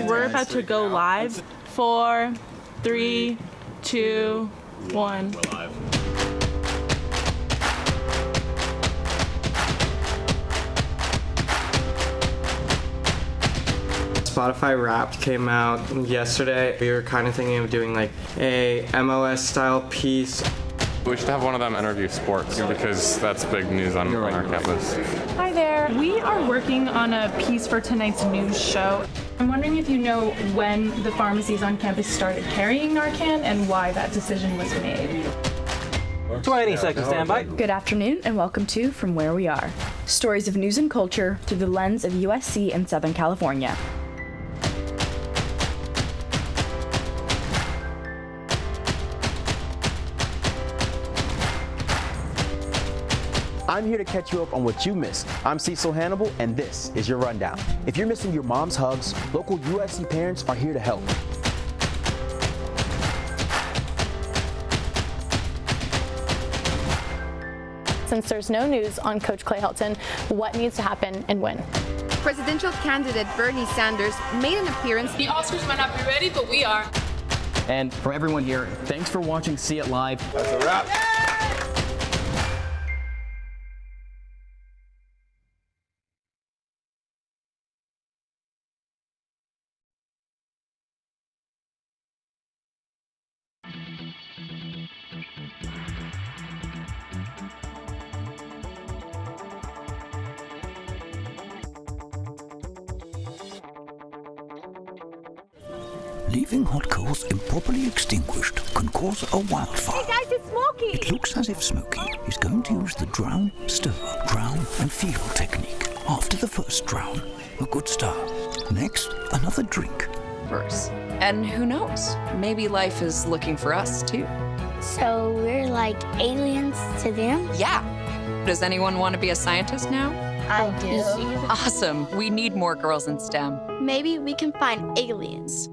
We're about to go live. 4, 3, 2, 1. We're live. Spotify Wrapped came out yesterday. We were kind of thinking of doing like a MLS style piece. We should have one of them interview sports because that's big news on our campus. Hi there. We are working on a piece for tonight's news show. I'm wondering if you know when the pharmacies on campus started carrying Narcan and why that decision was made. 20 seconds, standby. Good afternoon and welcome to From Where We Are. Stories of news and culture through the lens of USC and Southern California. I'm here to catch you up on what you missed. I'm Cecil Hannibal, and this is your rundown. If you're missing your mom's hugs, local USC parents are here to help. Since there's no news on Coach Clay Helton, what needs to happen and when? Presidential candidate Bernie Sanders made an appearance. The Oscars might not be ready, but we are. And from everyone here, thanks for watching See It Live. That's a wrap. Leaving hot coals improperly extinguished can cause a wildfire. Hey guys, it's Smokey! It looks as if Smokey is going to use the drown, stir, drown and feel technique. After the first drown, a good start. Next, another drink. Verse. And who knows? Maybe life is looking for us too. So we're like aliens to them? Yeah. Does anyone want to be a scientist now? I do. Awesome. We need more girls in STEM. Maybe we can find aliens.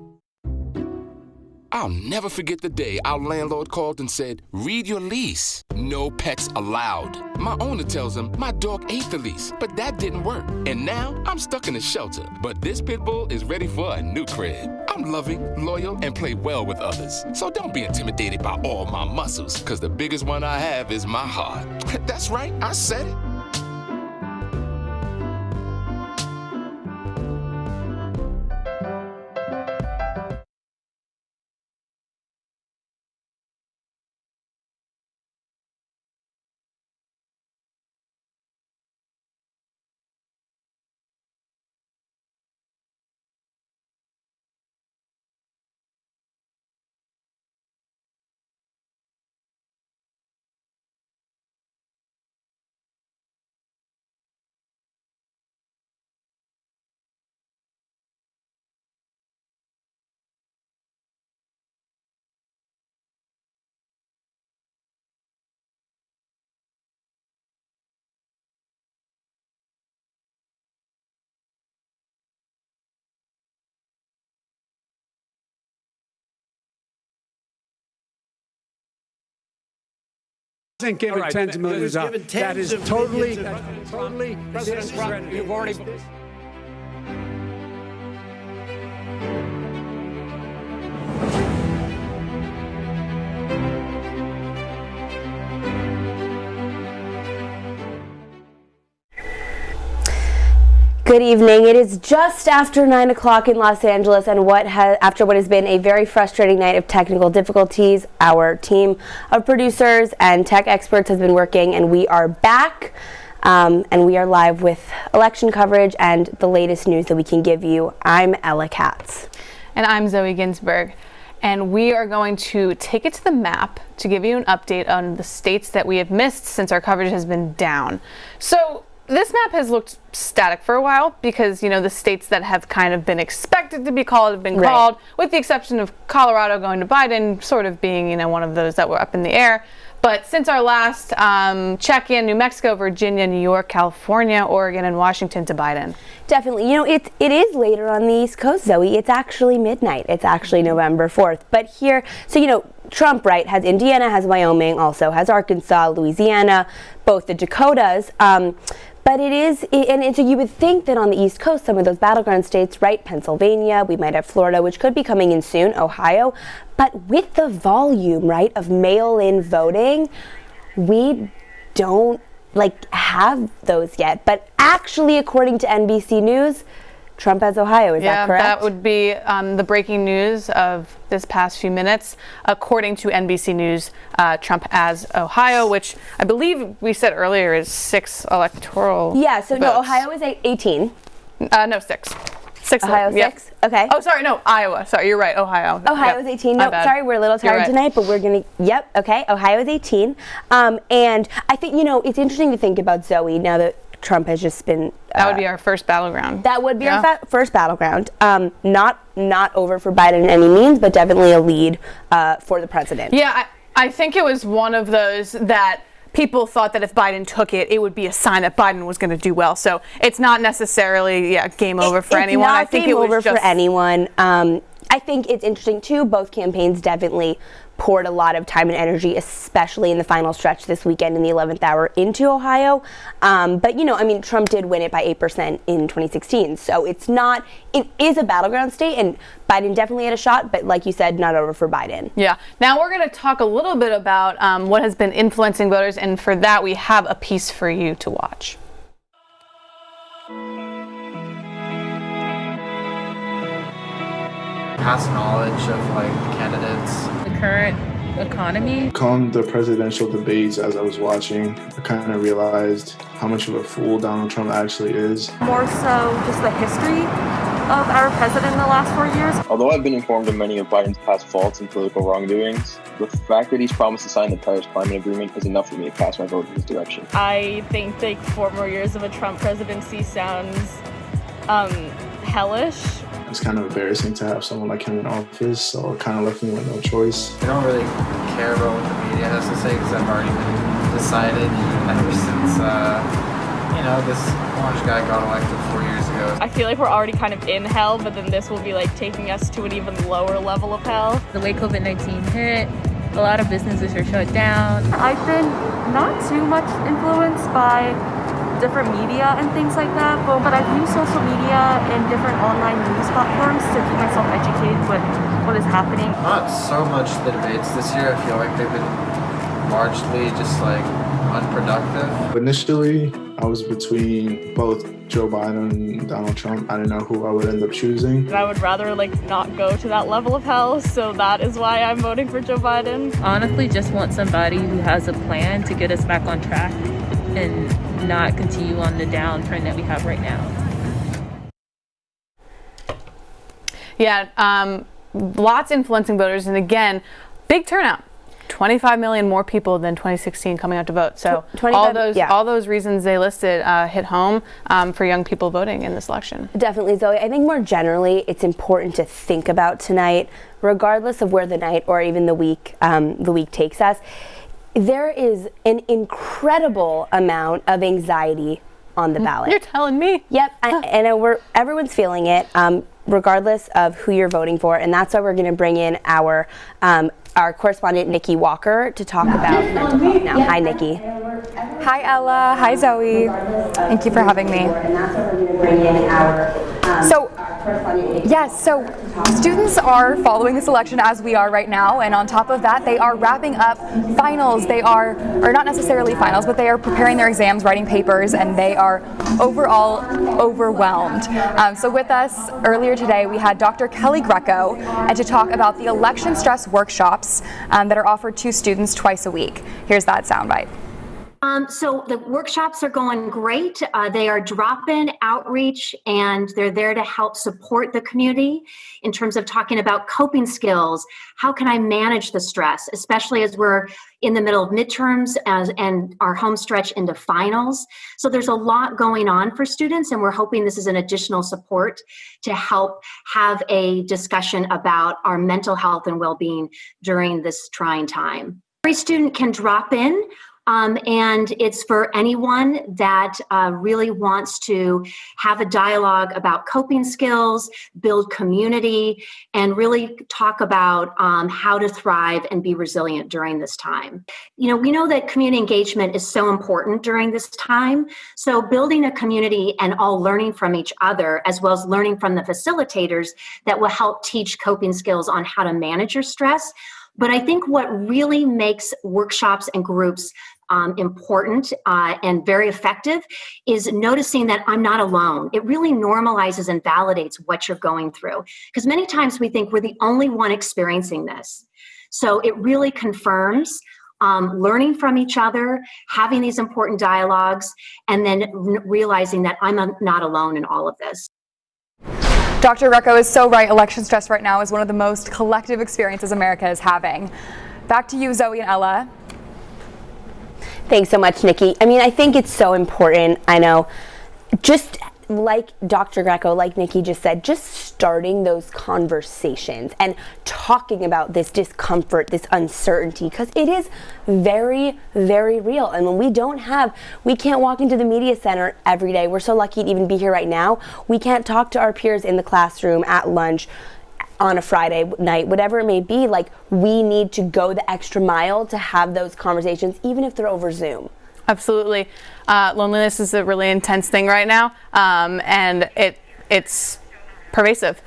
I'll never forget the day our landlord called and said, read your lease. No pets allowed. My owner tells him my dog ate the lease, but that didn't work. And now I'm stuck in a shelter. But this pit bull is ready for a new crib. I'm loving, loyal, and play well with others. So don't be intimidated by all my muscles, because the biggest one I have is my heart. That's right, I said it. Isn't given tens of millions of dollars. That is totally. President Trump, you've already. Good evening. It is just after 9 o'clock in Los Angeles, and after what has been a very frustrating night of technical difficulties, our team of producers and tech experts has been working, and we are back, and we are live with election coverage and the latest news that we can give you. I'm Ella Katz. And I'm Zoe Ginsburg. And we are going to take it to the map to give you an update on the states that we have missed since our coverage has been down. So this map has looked static for a while because, you know, the states that have kind of been expected to be called have been called, with the exception of Colorado going to Biden, sort of being, you know, one of those that were up in the air. But since our last check-in, New Mexico, Virginia, New York, California, Oregon, and Washington to Biden. Definitely. It is later on the East Coast, Zoe. It's actually midnight. It's actually November 4th. But here, so, Trump, right, has Indiana, has Wyoming, also has Arkansas, Louisiana, both the Dakotas. But it is, and so you would think that on the East Coast, some of those battleground states, right, Pennsylvania, we might have Florida, which could be coming in soon, Ohio. But with the volume, right, of mail-in voting, we don't have those yet. But actually, according to NBC News, Trump has Ohio. Is that correct? That would be the breaking news of this past few minutes. According to NBC News, Trump has Ohio, which I believe we said earlier is 6 electoral Yeah, so votes. No, Ohio is 18. No, 6. 6. Ohio 6? Okay. Oh, sorry, no, Iowa. Sorry, you're right, Ohio. Ohio is 18. No, sorry, we're a little tired tonight, but we're going to, okay, Ohio is 18. And I think, it's interesting to think about, Zoe, now that Trump has just been... that would be our first battleground. That would be our first battleground. Not over for Biden in any means, but definitely a lead for the president. Yeah, I think it was one of those that people thought that if Biden took it, it would be a sign that Biden was going to do well. So it's not necessarily game over for anyone. Not I think game it was over just for anyone. I think it's interesting too. Both campaigns definitely poured a lot of time and energy, especially in the final stretch this weekend in the 11th hour into Ohio. But Trump did win it by 8% in 2016. So it is a battleground state, and Biden definitely had a shot, but like you said, not over for Biden. Yeah. Now we're going to talk a little bit about what has been influencing voters, and for that we have a piece for you to watch. Past knowledge of the candidates, the current economy. Come the presidential debates, as I was watching, I kind of realized how much of a fool Donald Trump actually is. More so just the history of our president in the last 4 years. Although I've been informed of many of Biden's past faults and political wrongdoings, the fact that he's promised to sign the Paris Climate Agreement is enough for me to cast my vote in his direction. I think 4 more years of a Trump presidency sounds hellish. It's kind of embarrassing to have someone like him in office, so it kind of left me with no choice. I don't really care about what the media has to say because I've already been decided ever since, this orange guy got elected 4 years ago. I feel like we're already kind of in hell, but then this will be taking us to an even lower level of hell. The way COVID-19 hit, a lot of businesses are shut down. I've been not too much influenced by different media and things like that, but I've used social media and different online news platforms to keep myself educated with what is happening. Not so much the debates this year. I feel like they've been largely just unproductive. Initially, I was between both Joe Biden and Donald Trump. I didn't know who I would end up choosing. I would rather not go to that level of hell, so that is why I'm voting for Joe Biden. Honestly, just want somebody who has a plan to get us back on track and not continue on the downtrend that we have right now. Yeah, lots influencing voters, and again, big turnout. 25 million more people than 2016 coming out to vote. So all those reasons they listed hit home for young people voting in this election. Definitely, Zoe. I think more generally, it's important to think about tonight, regardless of where the night or even the week takes us. There is an incredible amount of anxiety on the ballot. You're telling me? Yep, and everyone's feeling it, regardless of who you're voting for, and that's why we're going to bring in our correspondent Nikki Walker to talk about mental health now. Hi, Nikki. Hi, Ella. Hi, Zoe. Thank you for having me. So students are following this election as we are right now, and on top of that, they are wrapping up finals. Or not necessarily finals, but they are preparing their exams, writing papers, and they are overall overwhelmed. So with us earlier today, we had Dr. Kelly Greco to talk about the election stress workshops that are offered to students twice a week. Here's that soundbite. So the workshops are going great. They are drop-in outreach, and they're there to help support the community in terms of talking about coping skills. How can I manage the stress, especially as we're in the middle of midterms and our home stretch into finals. So there's a lot going on for students, and we're hoping this is an additional support to help have a discussion about our mental health and well-being during this trying time. Every student can drop in, and it's for anyone that really wants to have a dialogue about coping skills, build community, and really talk about how to thrive and be resilient during this time. You know, we know that community engagement is so important during this time. So building a community and all learning from each other, as well as learning from the facilitators that will help teach coping skills on how to manage your stress. But I think what really makes workshops and groups important and very effective is noticing that I'm not alone. It really normalizes and validates what you're going through. Because many times we think we're the only one experiencing this. So it really confirms learning from each other, having these important dialogues, and then realizing that I'm not alone in all of this. Dr. Recco is so right. Election stress right now is one of the most collective experiences America is having. Back to you, Zoe and Ella. Thanks so much, Nikki. I mean, I think it's so important. I know, just like Dr. Greco, like Nikki just said, just starting those conversations and talking about this discomfort, this uncertainty, because it is very, very real. And when we can't walk into the media center every day. We're so lucky to even be here right now. We can't talk to our peers in the classroom, at lunch, on a Friday night, whatever it may be. Like, we need to go the extra mile to have those conversations, even if they're over Zoom. Absolutely. Loneliness is a really intense thing right now, and it's pervasive.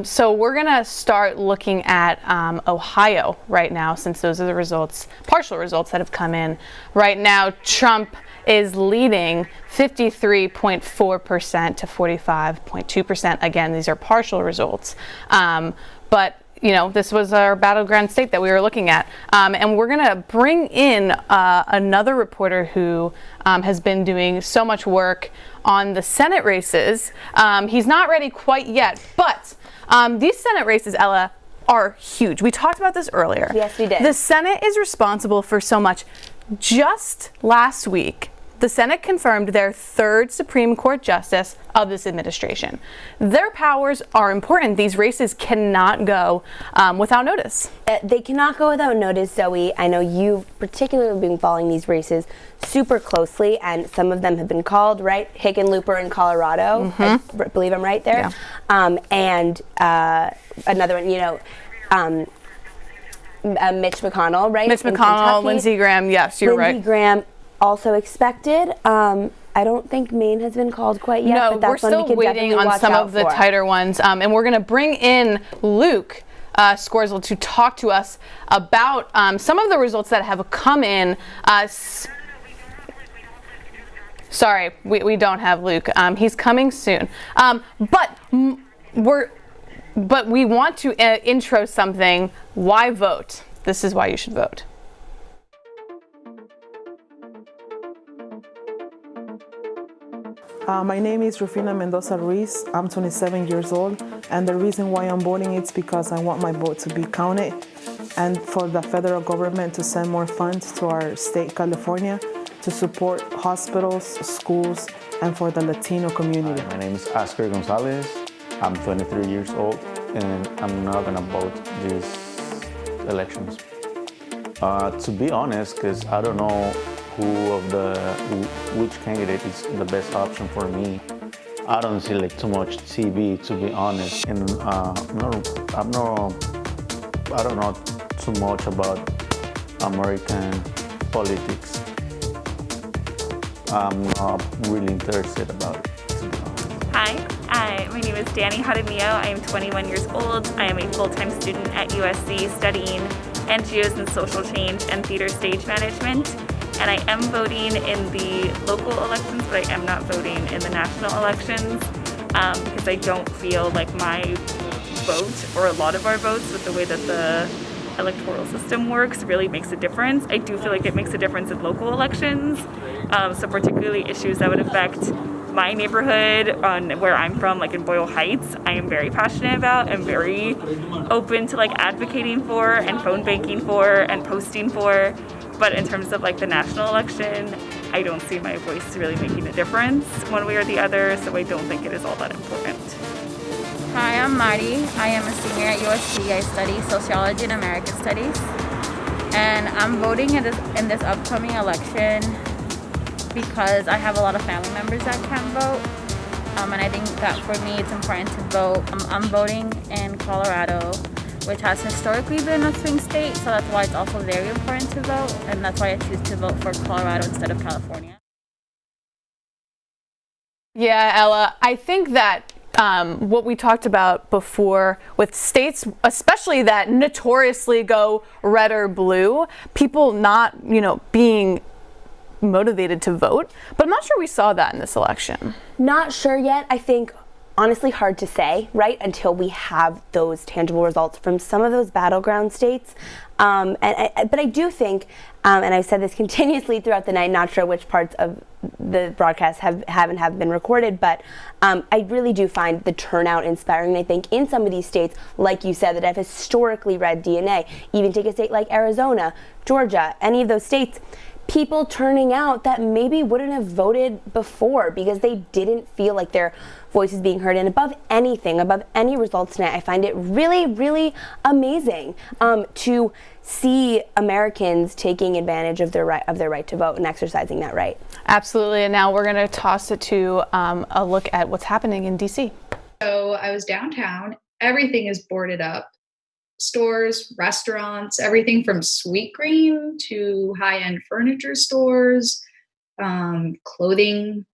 So we're going to start looking at Ohio right now, since those are the results, partial results that have come in. Right now, Trump is leading 53.4% to 45.2%. Again, these are partial results. But you know, this was our battleground state that we were looking at. And we're going to bring in another reporter who has been doing so much work on the Senate races. He's not ready quite yet, but these Senate races, Ella, are huge. We talked about this earlier. Yes, we did. The Senate is responsible for so much. Just last week, the Senate confirmed their third Supreme Court justice of this administration. Their powers are important. These races cannot go without notice. They cannot go without notice, Zoe. I know you've particularly been following these races super closely, and some of them have been called, right? Hickenlooper in Colorado. Mm-hmm. I believe I'm right there. Yeah. And another one, Mitch McConnell, right? Mitch McConnell, Lindsey Graham, yes, you're right. Lindsey Graham also expected. I don't think Maine has been called quite yet. No, but that's we're still waiting on some of the tighter ones. And we're going to bring in Luke Scorsel to talk to us about some of the results that have come in. Sorry, we don't have Luke. He's coming soon. But we want to intro something. Why vote? This is why you should vote. My name is Rufina Mendoza Ruiz. I'm 27 years old, and the reason why I'm voting is because I want my vote to be counted and for the federal government to send more funds to our state, California, to support hospitals, schools, and for the Latino community. My name is Oscar Gonzalez. I'm 23 years old, and I'm not gonna vote these elections. To be honest, because I don't know which candidate is the best option for me. I don't see too much TV, to be honest, and I don't know too much about American politics. I'm not really interested about it, to be honest. Hi, my name is Danny Jaramillo. I am 21 years old. I am a full-time student at USC studying NGOs and social change and theater stage management. And I am voting in the local elections, but I am not voting in the national elections because I don't feel like my vote, or a lot of our votes, with the way that the electoral system works, really makes a difference. I do feel like it makes a difference in local elections, so particularly issues that would affect my neighborhood on where I'm from, like in Boyle Heights, I am very passionate about and very open to like advocating for and phone banking for and posting for. But in terms of like the national election, I don't see my voice really making a difference one way or the other, so I don't think it is all that important. Hi, I'm Marty. I am a senior at USC. I study sociology and American studies. and I'm voting in this upcoming election because I have a lot of family members that can't vote, and I think that for me it's important to vote. I'm voting in Colorado, which has historically been a swing state, so that's why it's also very important to vote, and that's why I choose to vote for Colorado instead of California. Yeah, Ella, I think that what we talked about before with states, especially that notoriously go red or blue, people not, being motivated to vote, but I'm not sure we saw that in this election. Not sure yet. I think honestly hard to say, right, until we have those tangible results from some of those battleground states. But I do think, and I've said this continuously throughout the night, not sure which parts of the broadcast haven't been recorded, but I really do find the turnout inspiring. I think in some of these states, like you said, that have historically red DNA, even take a state like Arizona, Georgia, any of those states, people turning out that maybe wouldn't have voted before because they didn't feel like their voice is being heard. And above anything, above any results tonight, I find it really, really amazing to see Americans taking advantage of their right to vote and exercising that right. Absolutely. And now we're going to toss it to a look at what's happening in DC. So I was downtown. Everything is boarded up. Stores, restaurants, everything from Sweetgreen to high-end furniture stores, clothing,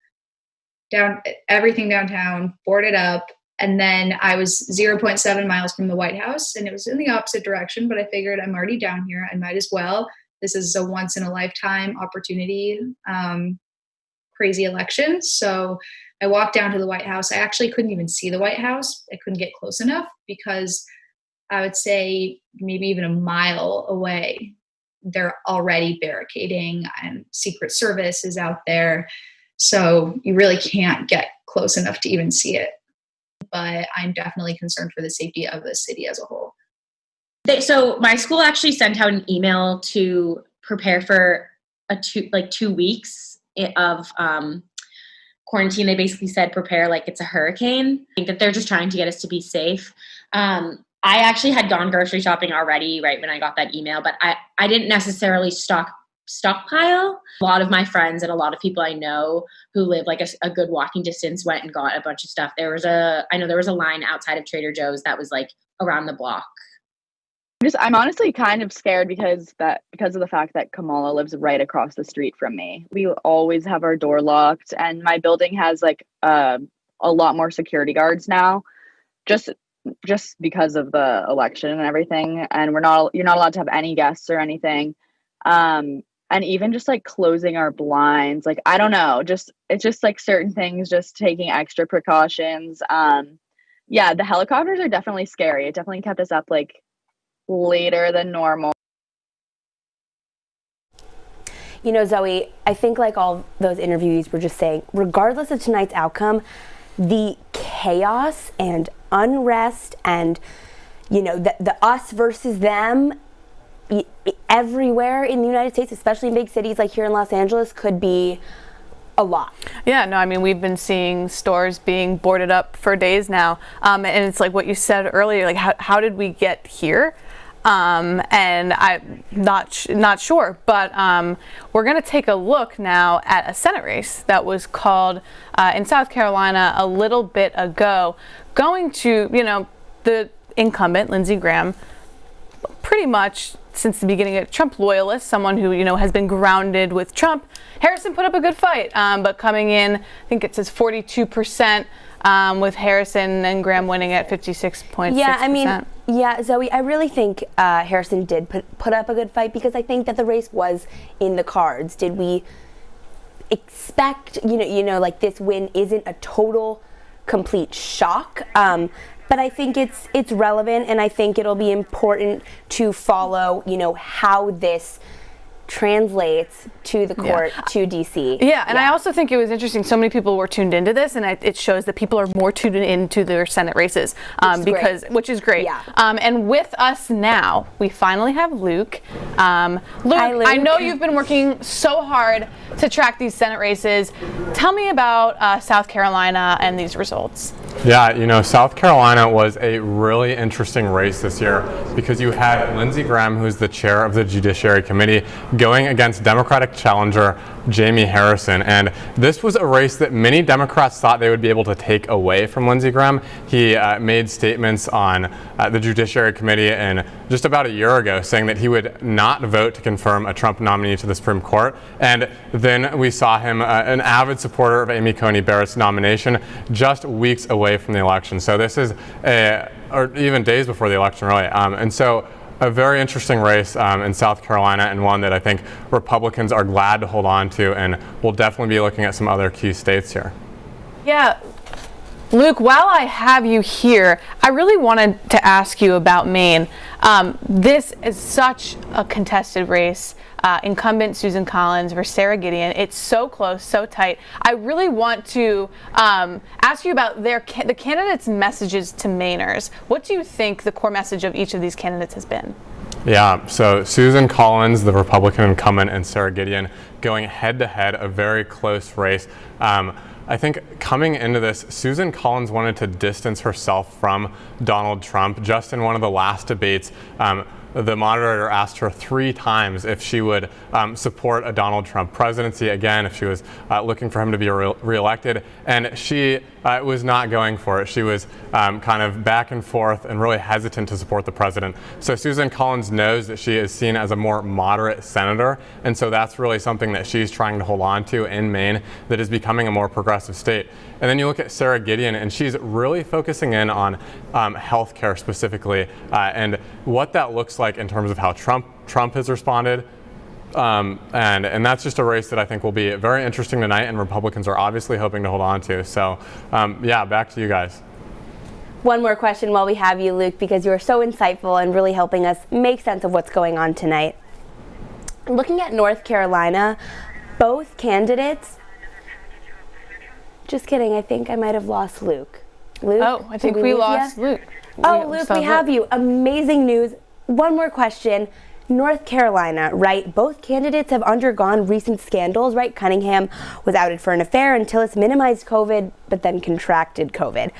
everything downtown, boarded up. And then I was 0.7 miles from the White House, and it was in the opposite direction, but I figured I'm already down here. I might as well. This is a once-in-a-lifetime opportunity, crazy election. So I walked down to the White House. I actually couldn't even see the White House. I couldn't get close enough because I would say maybe even a mile away, they're already barricading and Secret Service is out there. So you really can't get close enough to even see it. But I'm definitely concerned for the safety of the city as a whole. So my school actually sent out an email to prepare for 2 weeks of quarantine. They basically said prepare like it's a hurricane. I think that they're just trying to get us to be safe. I actually had gone grocery shopping already right when I got that email, but I didn't necessarily stockpile. A lot of my friends and a lot of people I know who live like a good walking distance went and got a bunch of stuff. I know there was a line outside of Trader Joe's that was like around the block. I'm honestly kind of scared because of the fact that Kamala lives right across the street from me. We always have our door locked, and my building has like a lot more security guards now. Just because of the election and everything, and you're not allowed to have any guests or anything, and even just like closing our blinds, like I don't know, it's just like certain things, just taking extra precautions. The helicopters are definitely scary. It definitely kept us up like later than normal. Zoe, I think like all those interviewees were just saying, regardless of tonight's outcome, the chaos and unrest and the us versus them everywhere in the United States, especially in big cities like here in Los Angeles, could be a lot. Yeah, no, I mean, we've been seeing stores being boarded up for days now, and it's like what you said earlier, like how did we get here? And I'm not sure, but we're going to take a look now at a Senate race that was called in South Carolina a little bit ago, going to, the incumbent, Lindsey Graham, pretty much since the beginning, a Trump loyalist, someone who, has been grounded with Trump. Harrison put up a good fight, but coming in, I think it says 42%, with Harrison and Graham winning at 56.6%. Yeah, I mean, Zoe, I really think Harrison did put up a good fight because I think that the race was in the cards. Did we expect, like this win isn't a total, complete shock? But I think it's relevant, and I think it'll be important to follow, how this translates to the court, to DC. Yeah, and I also think it was interesting. So many people were tuned into this, and it shows that people are more tuned into their Senate races, which is great. Yeah. And with us now, we finally have Luke. Luke, I know you've been working so hard to track these Senate races. Tell me about South Carolina and these results. Yeah, South Carolina was a really interesting race this year because you had Lindsey Graham, who's the chair of the Judiciary Committee, going against Democratic challenger Jamie Harrison. And this was a race that many Democrats thought they would be able to take away from Lindsey Graham. He made statements on the Judiciary Committee and just about a year ago saying that he would not vote to confirm a Trump nominee to the Supreme Court. And then we saw him, an avid supporter of Amy Coney Barrett's nomination, just weeks away from the election. So this is or even days before the election, really. And so a very interesting race in South Carolina, and one that I think Republicans are glad to hold on to, and we'll definitely be looking at some other key states here. Yeah. Luke, while I have you here, I really wanted to ask you about Maine. This is such a contested race. Incumbent Susan Collins versus Sarah Gideon. It's so close, so tight. I really want to ask you about the candidates' messages to Mainers. What do you think the core message of each of these candidates has been? Yeah, so Susan Collins, the Republican incumbent, and Sarah Gideon going head-to-head, a very close race. I think coming into this, Susan Collins wanted to distance herself from Donald Trump. Just in one of the last debates, the moderator asked her 3 times if she would support a Donald Trump presidency again, if she was looking for him to be reelected, and she was not going for it. She was kind of back and forth and really hesitant to support the president. So Susan Collins knows that she is seen as a more moderate senator, and so that's really something that she's trying to hold on to in Maine, that is becoming a more progressive state. And then you look at Sarah Gideon, and she's really focusing in on healthcare specifically, and what that looks like in terms of how Trump has responded. And that's just a race that I think will be very interesting tonight, and Republicans are obviously hoping to hold on to. So yeah, back to you guys. One more question while we have you, Luke, because you are so insightful and really helping us make sense of what's going on tonight. Looking at North Carolina, both candidates, just kidding, I think I might have lost Luke. Luke? Oh, I think we lost Luke. Oh, Luke, we have you. Amazing news. One more question. North Carolina, right? Both candidates have undergone recent scandals, right? Cunningham was outed for an affair until it's minimized COVID, but then contracted COVID.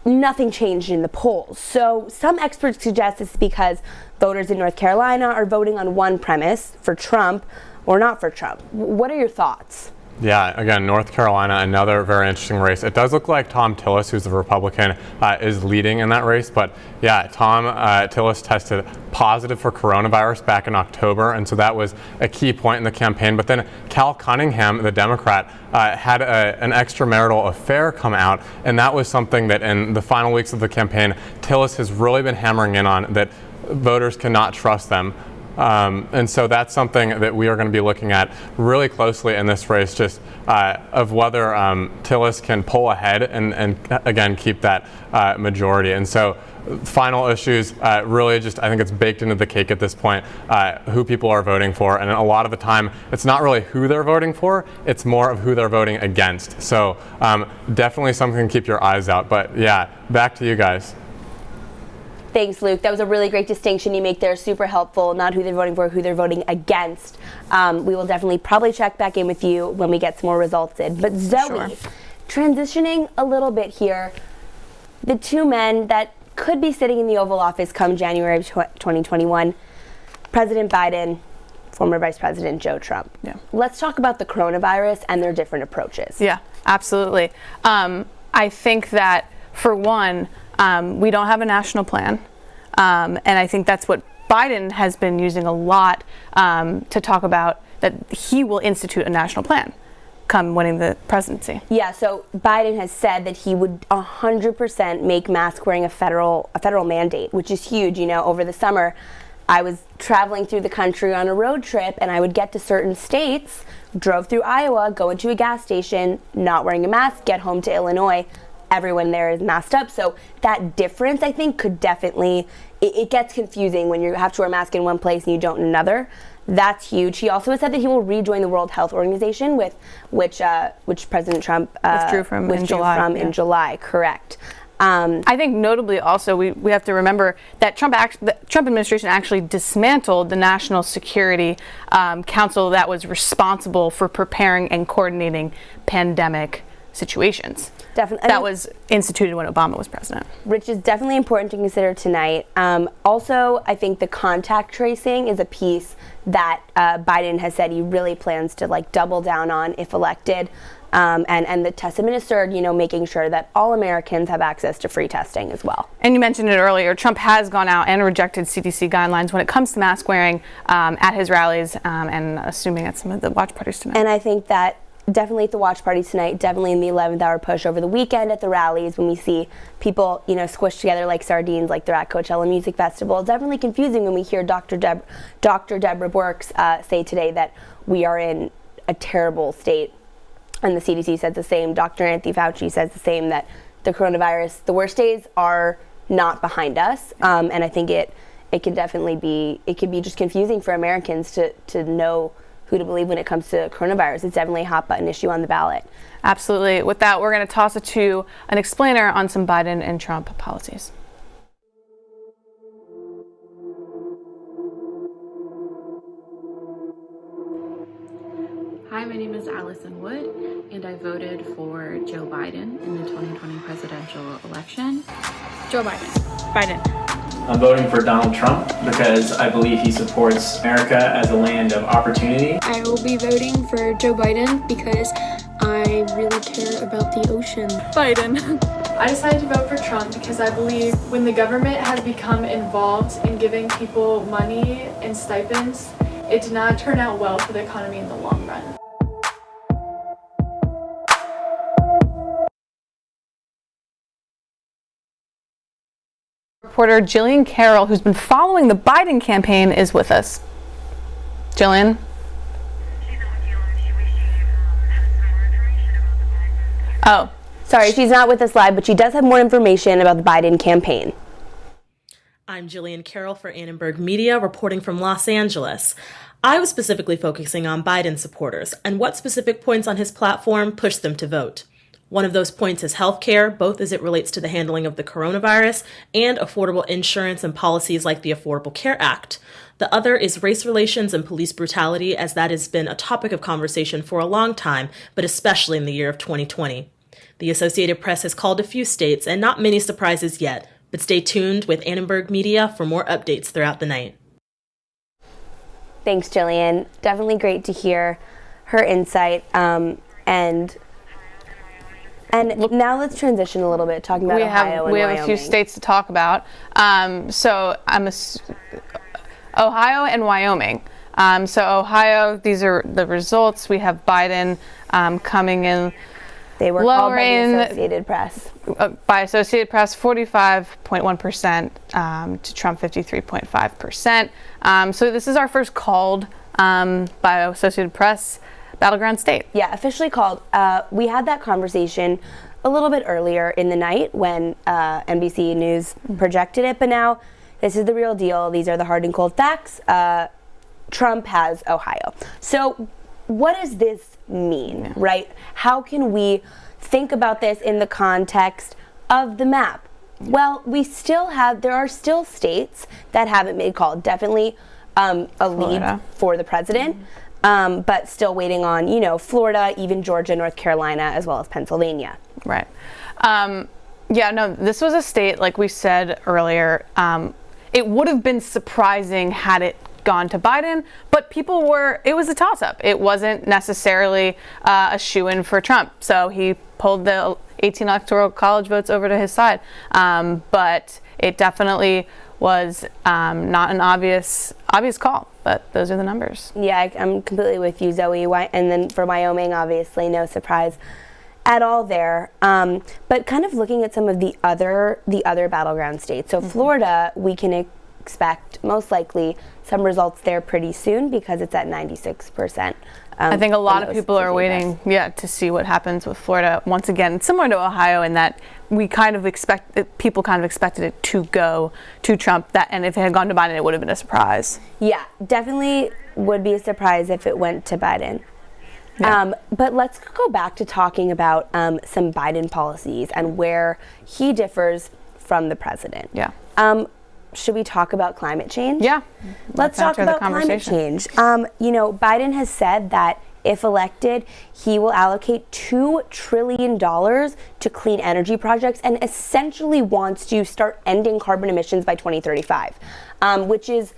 Nothing changed in the polls. So some experts suggest it's because voters in North Carolina are voting on one premise, for Trump or not for Trump. What are your thoughts? Yeah, again, North Carolina, another very interesting race. It does look like Tom Tillis, who's the Republican, is leading in that race. But yeah, Tom Tillis tested positive for coronavirus back in October, and so that was a key point in the campaign. But then Cal Cunningham, the Democrat, had an extramarital affair come out, and that was something that in the final weeks of the campaign, Tillis has really been hammering in on, that voters cannot trust them. And so that's something that we are going to be looking at really closely in this race, just of whether Tillis can pull ahead and again keep that majority. And so final issues, really just, I think it's baked into the cake at this point, who people are voting for. And a lot of the time, it's not really who they're voting for, it's more of who they're voting against. So definitely something to keep your eyes out. But yeah, back to you guys. Thanks, Luke. That was a really great distinction you make there. Super helpful. Not who they're voting for, who they're voting against. We will definitely probably check back in with you when we get some more results in. But Zoe, sure. Transitioning a little bit here, the 2 men that could be sitting in the Oval Office come January of 2021, President Biden, former Vice President Joe Trump. Yeah. Let's talk about the coronavirus and their different approaches. Yeah, absolutely. I think that, for one, we don't have a national plan, and I think that's what Biden has been using a lot to talk about, that he will institute a national plan come winning the presidency. Yeah, so Biden has said that he would 100% make mask wearing a federal mandate, which is huge. You know, over the summer, I was traveling through the country on a road trip, and I would get to certain states, drove through Iowa, go into a gas station, not wearing a mask, get home to Illinois, everyone there is masked up. So that difference, I think, could definitely, it gets confusing when you have to wear a mask in one place and you don't in another. That's huge. He also has said that he will rejoin the World Health Organization, with which President Trump withdrew from in July. Correct. I think notably also we have to remember that the Trump administration actually dismantled the National Security Council that was responsible for preparing and coordinating pandemic situations. Definitely. that was instituted when Obama was president. Which is definitely important to consider tonight. Also, I think the contact tracing is a piece that Biden has said he really plans to like double down on if elected. And the test administered, making sure that all Americans have access to free testing as well. And you mentioned it earlier, Trump has gone out and rejected CDC guidelines when it comes to mask wearing at his rallies and assuming at some of the watch parties tonight. And I think that definitely at the watch party tonight, definitely in the 11th hour push over the weekend at the rallies when we see people, squished together like sardines like they're at Coachella Music Festival. Definitely confusing when we hear Dr. Deborah Birx say today that we are in a terrible state. And the CDC says the same. Dr. Anthony Fauci says the same, that the coronavirus, the worst days are not behind us. And I think it can definitely be, it can be just confusing for Americans to know who to believe when it comes to coronavirus. It's definitely a hot button issue on the ballot. Absolutely. With that, we're going to toss it to an explainer on some Biden and Trump policies. Hi, my name is Allison Wood, and I voted for Joe Biden in the 2020 presidential election. Joe Biden. Biden. I'm voting for Donald Trump because I believe he supports America as a land of opportunity. I will be voting for Joe Biden because I really care about the ocean. Biden. I decided to vote for Trump because I believe when the government has become involved in giving people money and stipends, it did not turn out well for the economy in the long run. Reporter Jillian Carroll, who's been following the Biden campaign, is with us. Jillian? Oh, sorry, she's not with us live, but she does have more information about the Biden campaign. I'm Jillian Carroll for Annenberg Media, reporting from Los Angeles. I was specifically focusing on Biden supporters and what specific points on his platform pushed them to vote. One of those points is healthcare, both as it relates to the handling of the coronavirus and affordable insurance and policies like the Affordable Care Act. The other is race relations and police brutality, as that has been a topic of conversation for a long time, but especially in the year of 2020. The Associated Press has called a few states, and not many surprises yet, but stay tuned with Annenberg Media for more updates throughout the night. Thanks, Jillian. Definitely great to hear her insight. And now let's transition a little bit, talking about Ohio and we Wyoming. have a few states to talk about. So Ohio and Wyoming. So Ohio, these are the results. We have Biden coming in. They were called by the Associated Press. By Associated Press, 45.1% to Trump, 53.5%. So this is our first called by Associated Press battleground state. Yeah, officially called. We had that conversation a little bit earlier in the night when NBC News projected it, but now this is the real deal. These are the hard and cold facts. Trump has Ohio. So what does this mean, right? How can we think about this in the context of the map? Well, there are still states that haven't made call. Definitely a lead for the president. But still waiting on, Florida, even Georgia, North Carolina, as well as Pennsylvania. Right. This was a state, like we said earlier, it would have been surprising had it gone to Biden, but it was a toss-up. It wasn't necessarily a shoo-in for Trump. So he pulled the 18 electoral college votes over to his side. But it definitely was not an obvious call. But those are the numbers. Yeah, I'm completely with you, Zoe. And then for Wyoming, obviously, no surprise at all there. But kind of looking at some of the other battleground states. So Florida, we can expect most likely some results there pretty soon because it's at 96%. I think a lot of people are waiting, to see what happens with Florida. Once again, similar to Ohio in that people kind of expected it to go to Trump. And if it had gone to Biden, it would have been a surprise. Yeah, definitely would be a surprise if it went to Biden. Yeah. But let's go back to talking about some Biden policies and where he differs from the president. Yeah. Should we talk about climate change? Yeah. Let's talk about climate change. Biden has said that If elected, he will allocate $2 trillion to clean energy projects and essentially wants to start ending carbon emissions by 2035, which is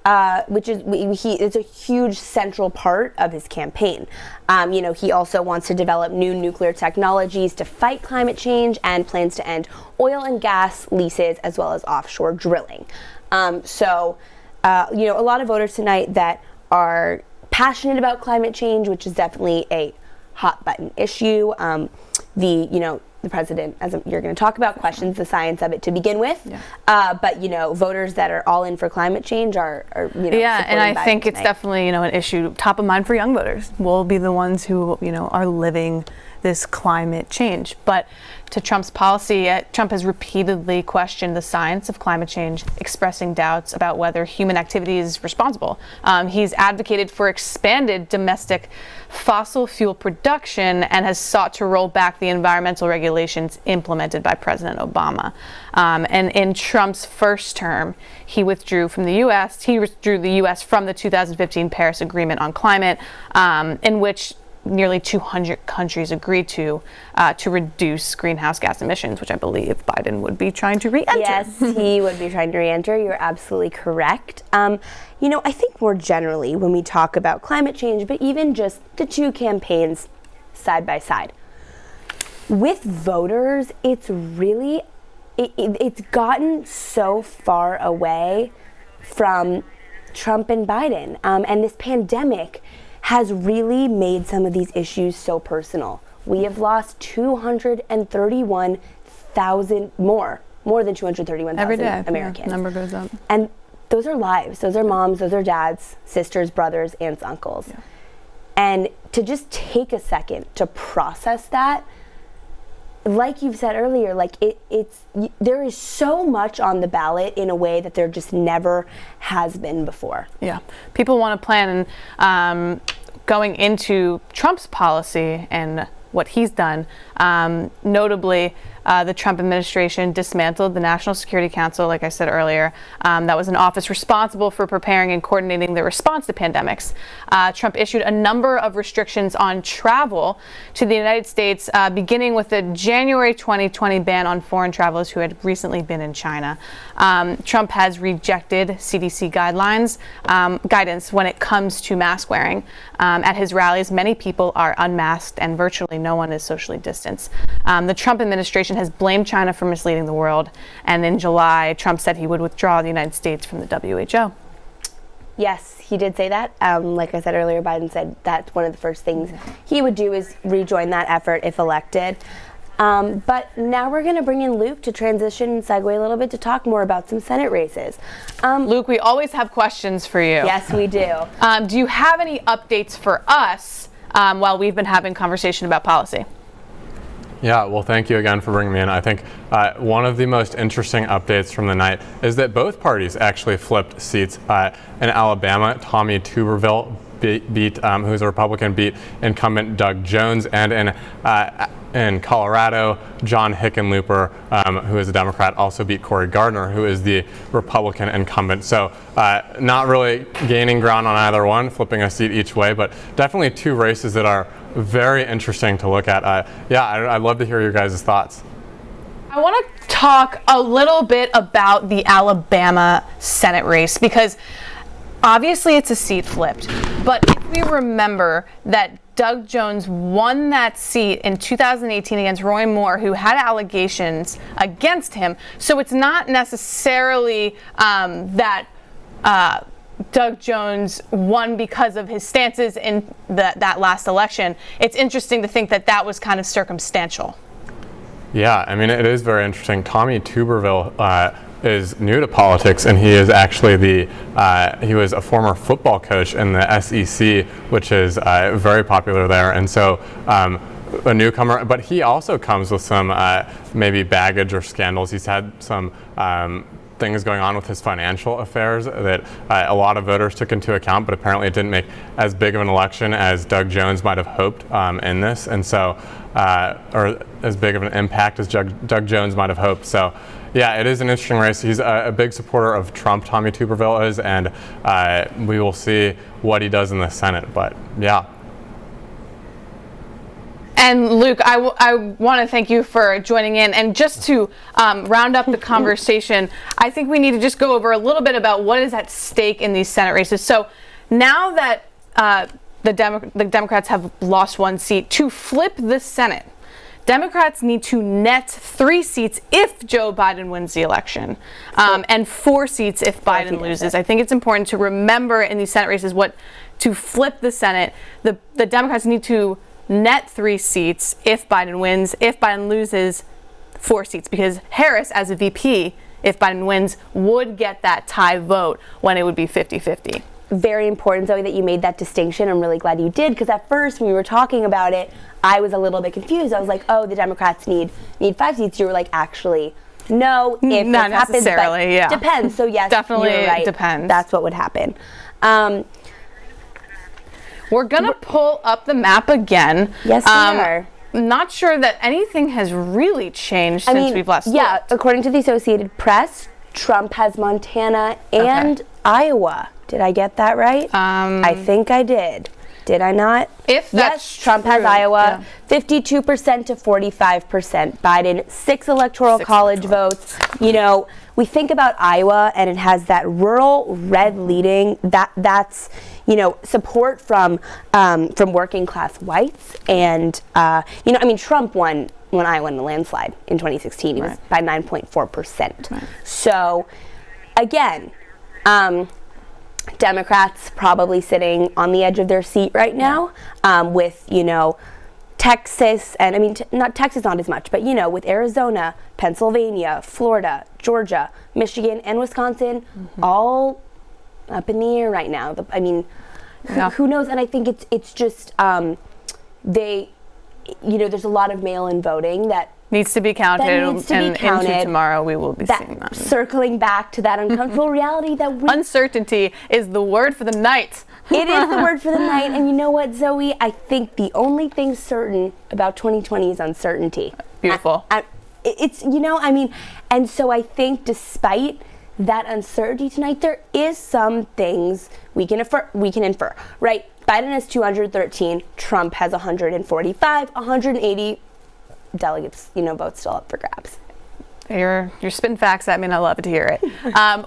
it's a huge central part of his campaign. He also wants to develop new nuclear technologies to fight climate change and plans to end oil and gas leases as well as offshore drilling. A lot of voters tonight that are passionate about climate change, which is definitely a hot button issue. The president, as you're going to talk about, questions the science of it to begin with. Yeah. But voters that are all in for climate change are yeah, and I think it's tonight. Definitely an issue top of mind for young voters. We'll be the ones who are living this climate change. But to Trump's policy, Trump has repeatedly questioned the science of climate change, expressing doubts about whether human activity is responsible. He's advocated for expanded domestic fossil fuel production and has sought to roll back the environmental regulations implemented by President Obama. And in Trump's first term, he withdrew the U.S. from the 2015 Paris Agreement on climate, in which nearly 200 countries agreed to reduce greenhouse gas emissions, which I believe Biden would be trying to re-enter. Yes, he would be trying to re-enter. You're absolutely correct. I think more generally when we talk about climate change, but even just the two campaigns side by side, with voters, it's really, it's gotten so far away from Trump and Biden. And this pandemic has really made some of these issues so personal. We have lost 231,000 more than 231,000 Americans. Yeah, number goes up. And those are lives. Those are moms, those are dads, sisters, brothers, aunts, uncles. Yeah. And to just take a second to process that, like you've said earlier, there is so much on the ballot in a way that there just never has been before. Yeah, people want to plan going into Trump's policy and what he's done. Notably, the Trump administration dismantled the National Security Council, like I said earlier. That was an office responsible for preparing and coordinating the response to pandemics. Trump issued a number of restrictions on travel to the United States, beginning with the January 2020 ban on foreign travelers who had recently been in China. Trump has rejected CDC guidelines, guidance when it comes to mask wearing. At his rallies, many people are unmasked and virtually no one is socially distanced. The Trump administration has blamed China for misleading the world, and in July, Trump said he would withdraw the United States from the WHO. Yes, he did say that. Like I said earlier, Biden said that's one of the first things he would do is rejoin that effort if elected. But now we're going to bring in Luke to transition and segue a little bit to talk more about some Senate races. Luke, we always have questions for you. Yes, we do. Do you have any updates for us while we've been having conversation about policy? Yeah, well, thank you again for bringing me in. I think one of the most interesting updates from the night is that both parties actually flipped seats. In Alabama, Tommy Tuberville who's a Republican, beat incumbent Doug Jones, and in Colorado, John Hickenlooper, who is a Democrat, also beat Cory Gardner, who is the Republican incumbent. So not really gaining ground on either one, flipping a seat each way, but definitely two races that are very interesting to look at. I'd love to hear your guys' thoughts. I want to talk a little bit about the Alabama Senate race because obviously it's a seat flipped, but if we remember that Doug Jones won that seat in 2018 against Roy Moore, who had allegations against him, so it's not necessarily that Doug Jones won because of his stances in that last election. It's interesting to think that that was kind of circumstantial. Yeah, I mean, it is very interesting. Tommy Tuberville is new to politics, and he is actually he was a former football coach in the SEC, which is very popular there. And so a newcomer, but he also comes with some maybe baggage or scandals. He's had some things going on with his financial affairs that a lot of voters took into account, but apparently it didn't make as big of an election as Doug Jones might have hoped in this, and so or as big of an impact as Doug Jones might have hoped. So yeah, it is an interesting race. He's a big supporter of Trump, Tommy Tuberville is, and we will see what he does in the Senate. But yeah. And Luke, I want to thank you for joining in. And just to round up the conversation, I think we need to just go over a little bit about what is at stake in these Senate races. So now that the Democrats have lost one seat, to flip the Senate, Democrats need to net 3 seats if Joe Biden wins the election, and 4 seats if Biden loses. I think it's important to remember in these Senate races to flip the Senate, the Democrats need to net 3 seats if Biden wins. If Biden loses, 4 seats, because Harris, as a VP, if Biden wins, would get that tie vote when it would be 50-50. Very important, Zoe, that you made that distinction. I'm really glad you did, because at first when we were talking about it, I was a little bit confused. I was like, oh, the Democrats need 5 seats. You were like, actually, no, if not this happens, necessarily, but yeah. Depends. So yes, definitely you're right. Depends. That's what would happen. We're gonna pull up the map again. Yes, we are. Not sure that anything has really changed since we've last looked. According to the Associated Press, Trump has Montana and Iowa. Did I get that right? I think I did. Did I not? If that's Trump has Iowa, 52% to 45%. Biden, 6 electoral college votes. You know, we think about Iowa and it has that rural red leading. That's support from working class whites, and Trump won Iowa in the landslide in 2016. He was by 9.4%. So again, Democrats probably sitting on the edge of their seat right now, with Texas, and not Texas, not as much, but with Arizona, Pennsylvania, Florida, Georgia, Michigan, and Wisconsin, all up in the air right now. Who knows? And I think it's just there's a lot of mail-in voting that needs to be counted, and into tomorrow we will be seeing that. Circling back to that uncomfortable reality that uncertainty is the word for the night. It is the word for the night, and you know what, Zoe? I think the only thing certain about 2020 is uncertainty. Beautiful. And so I think despite that uncertainty tonight, there is some things we can infer, right? Biden has 213, Trump has 145, 180 delegates, votes still up for grabs. You're spitting facts at me, and I love to hear it.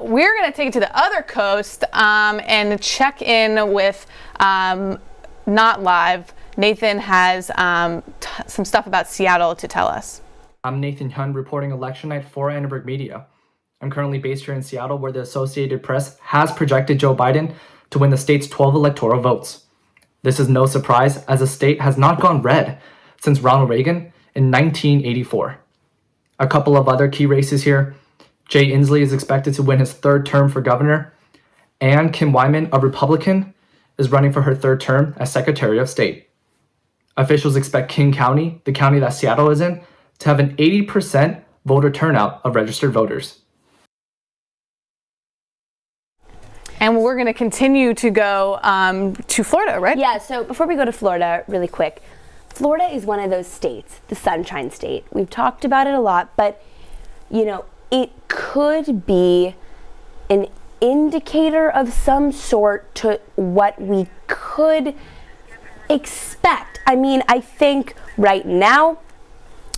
We're going to take it to the other coast and check in with Not Live. Nathan has some stuff about Seattle to tell us. I'm Nathan Hun, reporting election night for Annenberg Media. I'm currently based here in Seattle, where the Associated Press has projected Joe Biden to win the state's 12 electoral votes. This is no surprise, as the state has not gone red since Ronald Reagan in 1984. A couple of other key races here. Jay Inslee is expected to win his 3rd term for governor, and Kim Wyman, a Republican, is running for her 3rd term as Secretary of State. Officials expect King County, the county that Seattle is in, to have an 80% voter turnout of registered voters. And we're going to continue to go to Florida, right? Yeah, so before we go to Florida, really quick, Florida is one of those states, the Sunshine State. We've talked about it a lot, but, it could be an indicator of some sort to what we could expect. I think right now,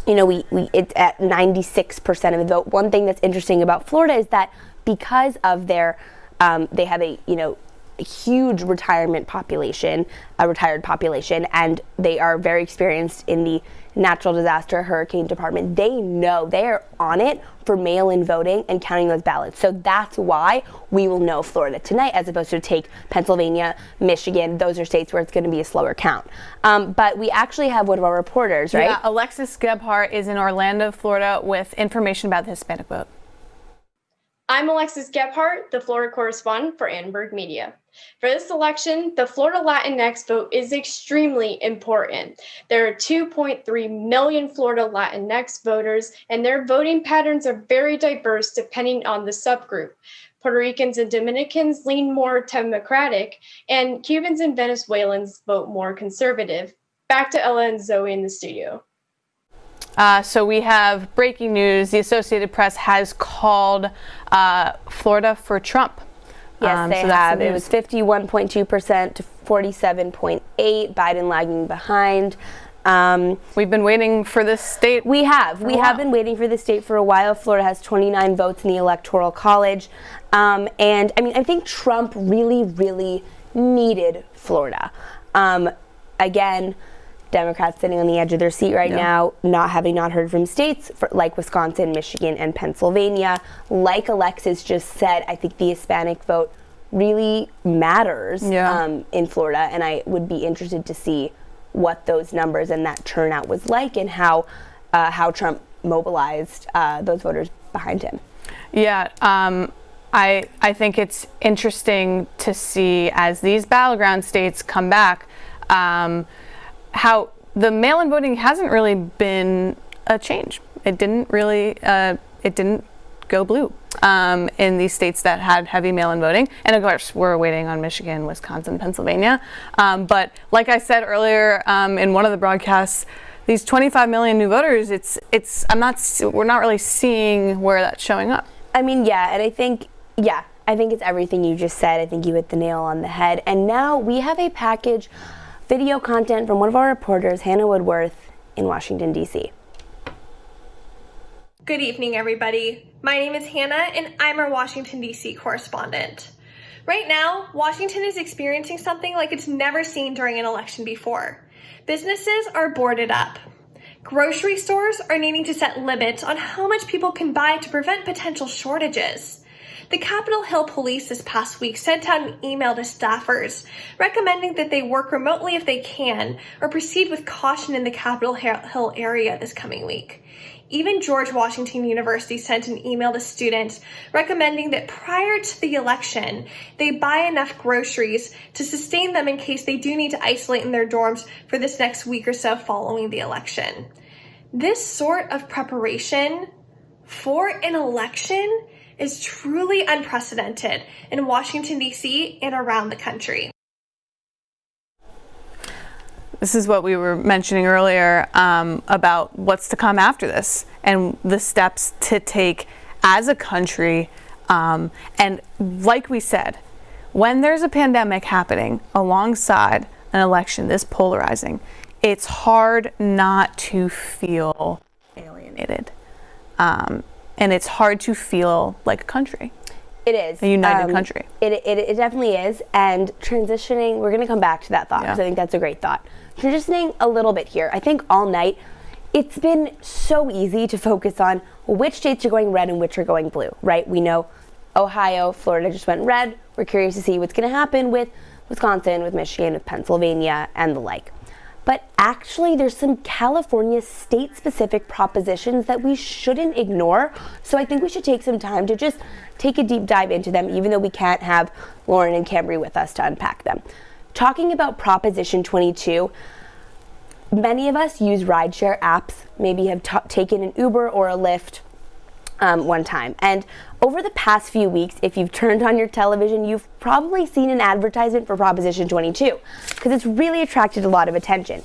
it's at 96% of the vote. One thing that's interesting about Florida is that because of their they have a huge retired population, and they are very experienced in the natural disaster hurricane department. They know they're on it for mail-in voting and counting those ballots. So that's why we will know Florida tonight, as opposed to take Pennsylvania, Michigan. Those are states where it's going to be a slower count. But we actually have one of our reporters, right? Yeah, Alexis Gebhardt is in Orlando, Florida, with information about the Hispanic vote. I'm Alexis Gebhardt, the Florida correspondent for Annenberg Media. For this election, the Florida Latinx vote is extremely important. There are 2.3 million Florida Latinx voters, and their voting patterns are very diverse depending on the subgroup. Puerto Ricans and Dominicans lean more Democratic, and Cubans and Venezuelans vote more conservative. Back to Ella and Zoe in the studio. So we have breaking news. The Associated Press has called Florida for Trump. Yes, they have. It was 51.2% to 47.8%. Biden lagging behind. We've been waiting for this state. We have been waiting for this state for a while. Florida has 29 votes in the Electoral College. And I mean, I think Trump really, really needed Florida. Again, Democrats sitting on the edge of their seat right now, not heard from states like Wisconsin, Michigan, and Pennsylvania. Like Alexis just said, I think the Hispanic vote really matters in Florida, and I would be interested to see what those numbers and that turnout was like, and how Trump mobilized those voters behind him. Yeah, I think it's interesting to see as these battleground states come back, how the mail-in voting hasn't really been a change. It didn't really, it didn't go blue in these states that had heavy mail-in voting. And of course, we're waiting on Michigan, Wisconsin, Pennsylvania. But like I said earlier in one of the broadcasts, these 25 million new voters, we're not really seeing where that's showing up. I mean, and I think it's everything you just said. I think you hit the nail on the head. And now we have a package video content from one of our reporters, Hannah Woodworth, in Washington, D.C. Good evening, everybody. My name is Hannah, and I'm our Washington, D.C. correspondent. Right now, Washington is experiencing something like it's never seen during an election before. Businesses are boarded up. Grocery stores are needing to set limits on how much people can buy to prevent potential shortages. The Capitol Hill Police this past week sent out an email to staffers recommending that they work remotely if they can or proceed with caution in the Capitol Hill area this coming week. Even George Washington University sent an email to students recommending that prior to the election, they buy enough groceries to sustain them in case they do need to isolate in their dorms for this next week or so following the election. This sort of preparation for an election is truly unprecedented in Washington, D.C. and around the country. This is what we were mentioning earlier about what's to come after this and the steps to take as a country. And like we said, when there's a pandemic happening alongside an election this polarizing, it's hard not to feel alienated. And it's hard to feel like a country. It is. A united country. It definitely is. And transitioning, we're going to come back to that thought because I think that's a great thought. Transitioning a little bit here, I think all night, it's been so easy to focus on which states are going red and which are going blue, right? We know Ohio, Florida just went red. We're curious to see what's going to happen with Wisconsin, with Michigan, with Pennsylvania, and the like. But actually, there's some California state-specific propositions that we shouldn't ignore. So I think we should take some time to just take a deep dive into them, even though we can't have Lauren and Camry with us to unpack them. Talking about Proposition 22, many of us use rideshare apps, maybe have taken an Uber or a Lyft one time. And over the past few weeks, if you've turned on your television, you've probably seen an advertisement for Proposition 22 because it's really attracted a lot of attention.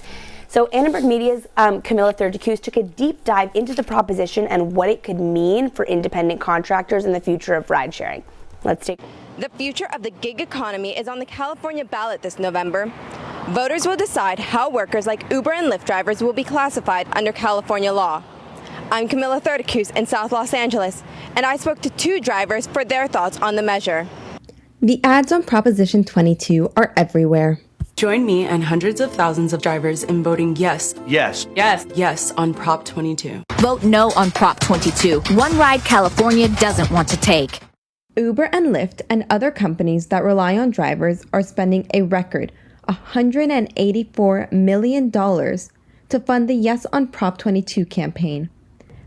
So Annenberg Media's Camilla Thirticus took a deep dive into the proposition and what it could mean for independent contractors and the future of ride sharing. Let's take The future of the gig economy is on the California ballot this November. Voters will decide how workers like Uber and Lyft drivers will be classified under California law. I'm Camilla Thirticus in South Los Angeles, and I spoke to two drivers for their thoughts on the measure. The ads on Proposition 22 are everywhere. Join me and hundreds of thousands of drivers in voting yes. Yes. Yes. Yes on Prop 22. Vote no on Prop 22. One ride California doesn't want to take. Uber and Lyft and other companies that rely on drivers are spending a record $184 million to fund the Yes on Prop 22 campaign.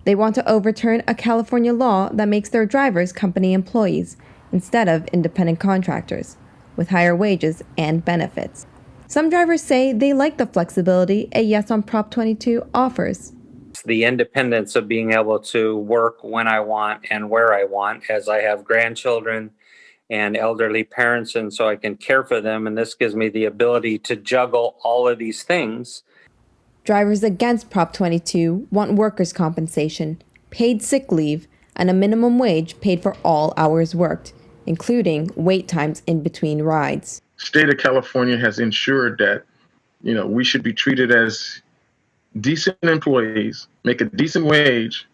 They want to overturn a California law that makes their drivers company employees instead of independent contractors, with higher wages and benefits. Some drivers say they like the flexibility a Yes on Prop 22 offers. The independence of being able to work when I want and where I want, as I have grandchildren and elderly parents, and so I can care for them, and this gives me the ability to juggle all of these things. Drivers against Prop 22 want workers' compensation, paid sick leave, and a minimum wage paid for all hours worked, including wait times in between rides. State of California has ensured that, we should be treated as decent employees, make a decent wage,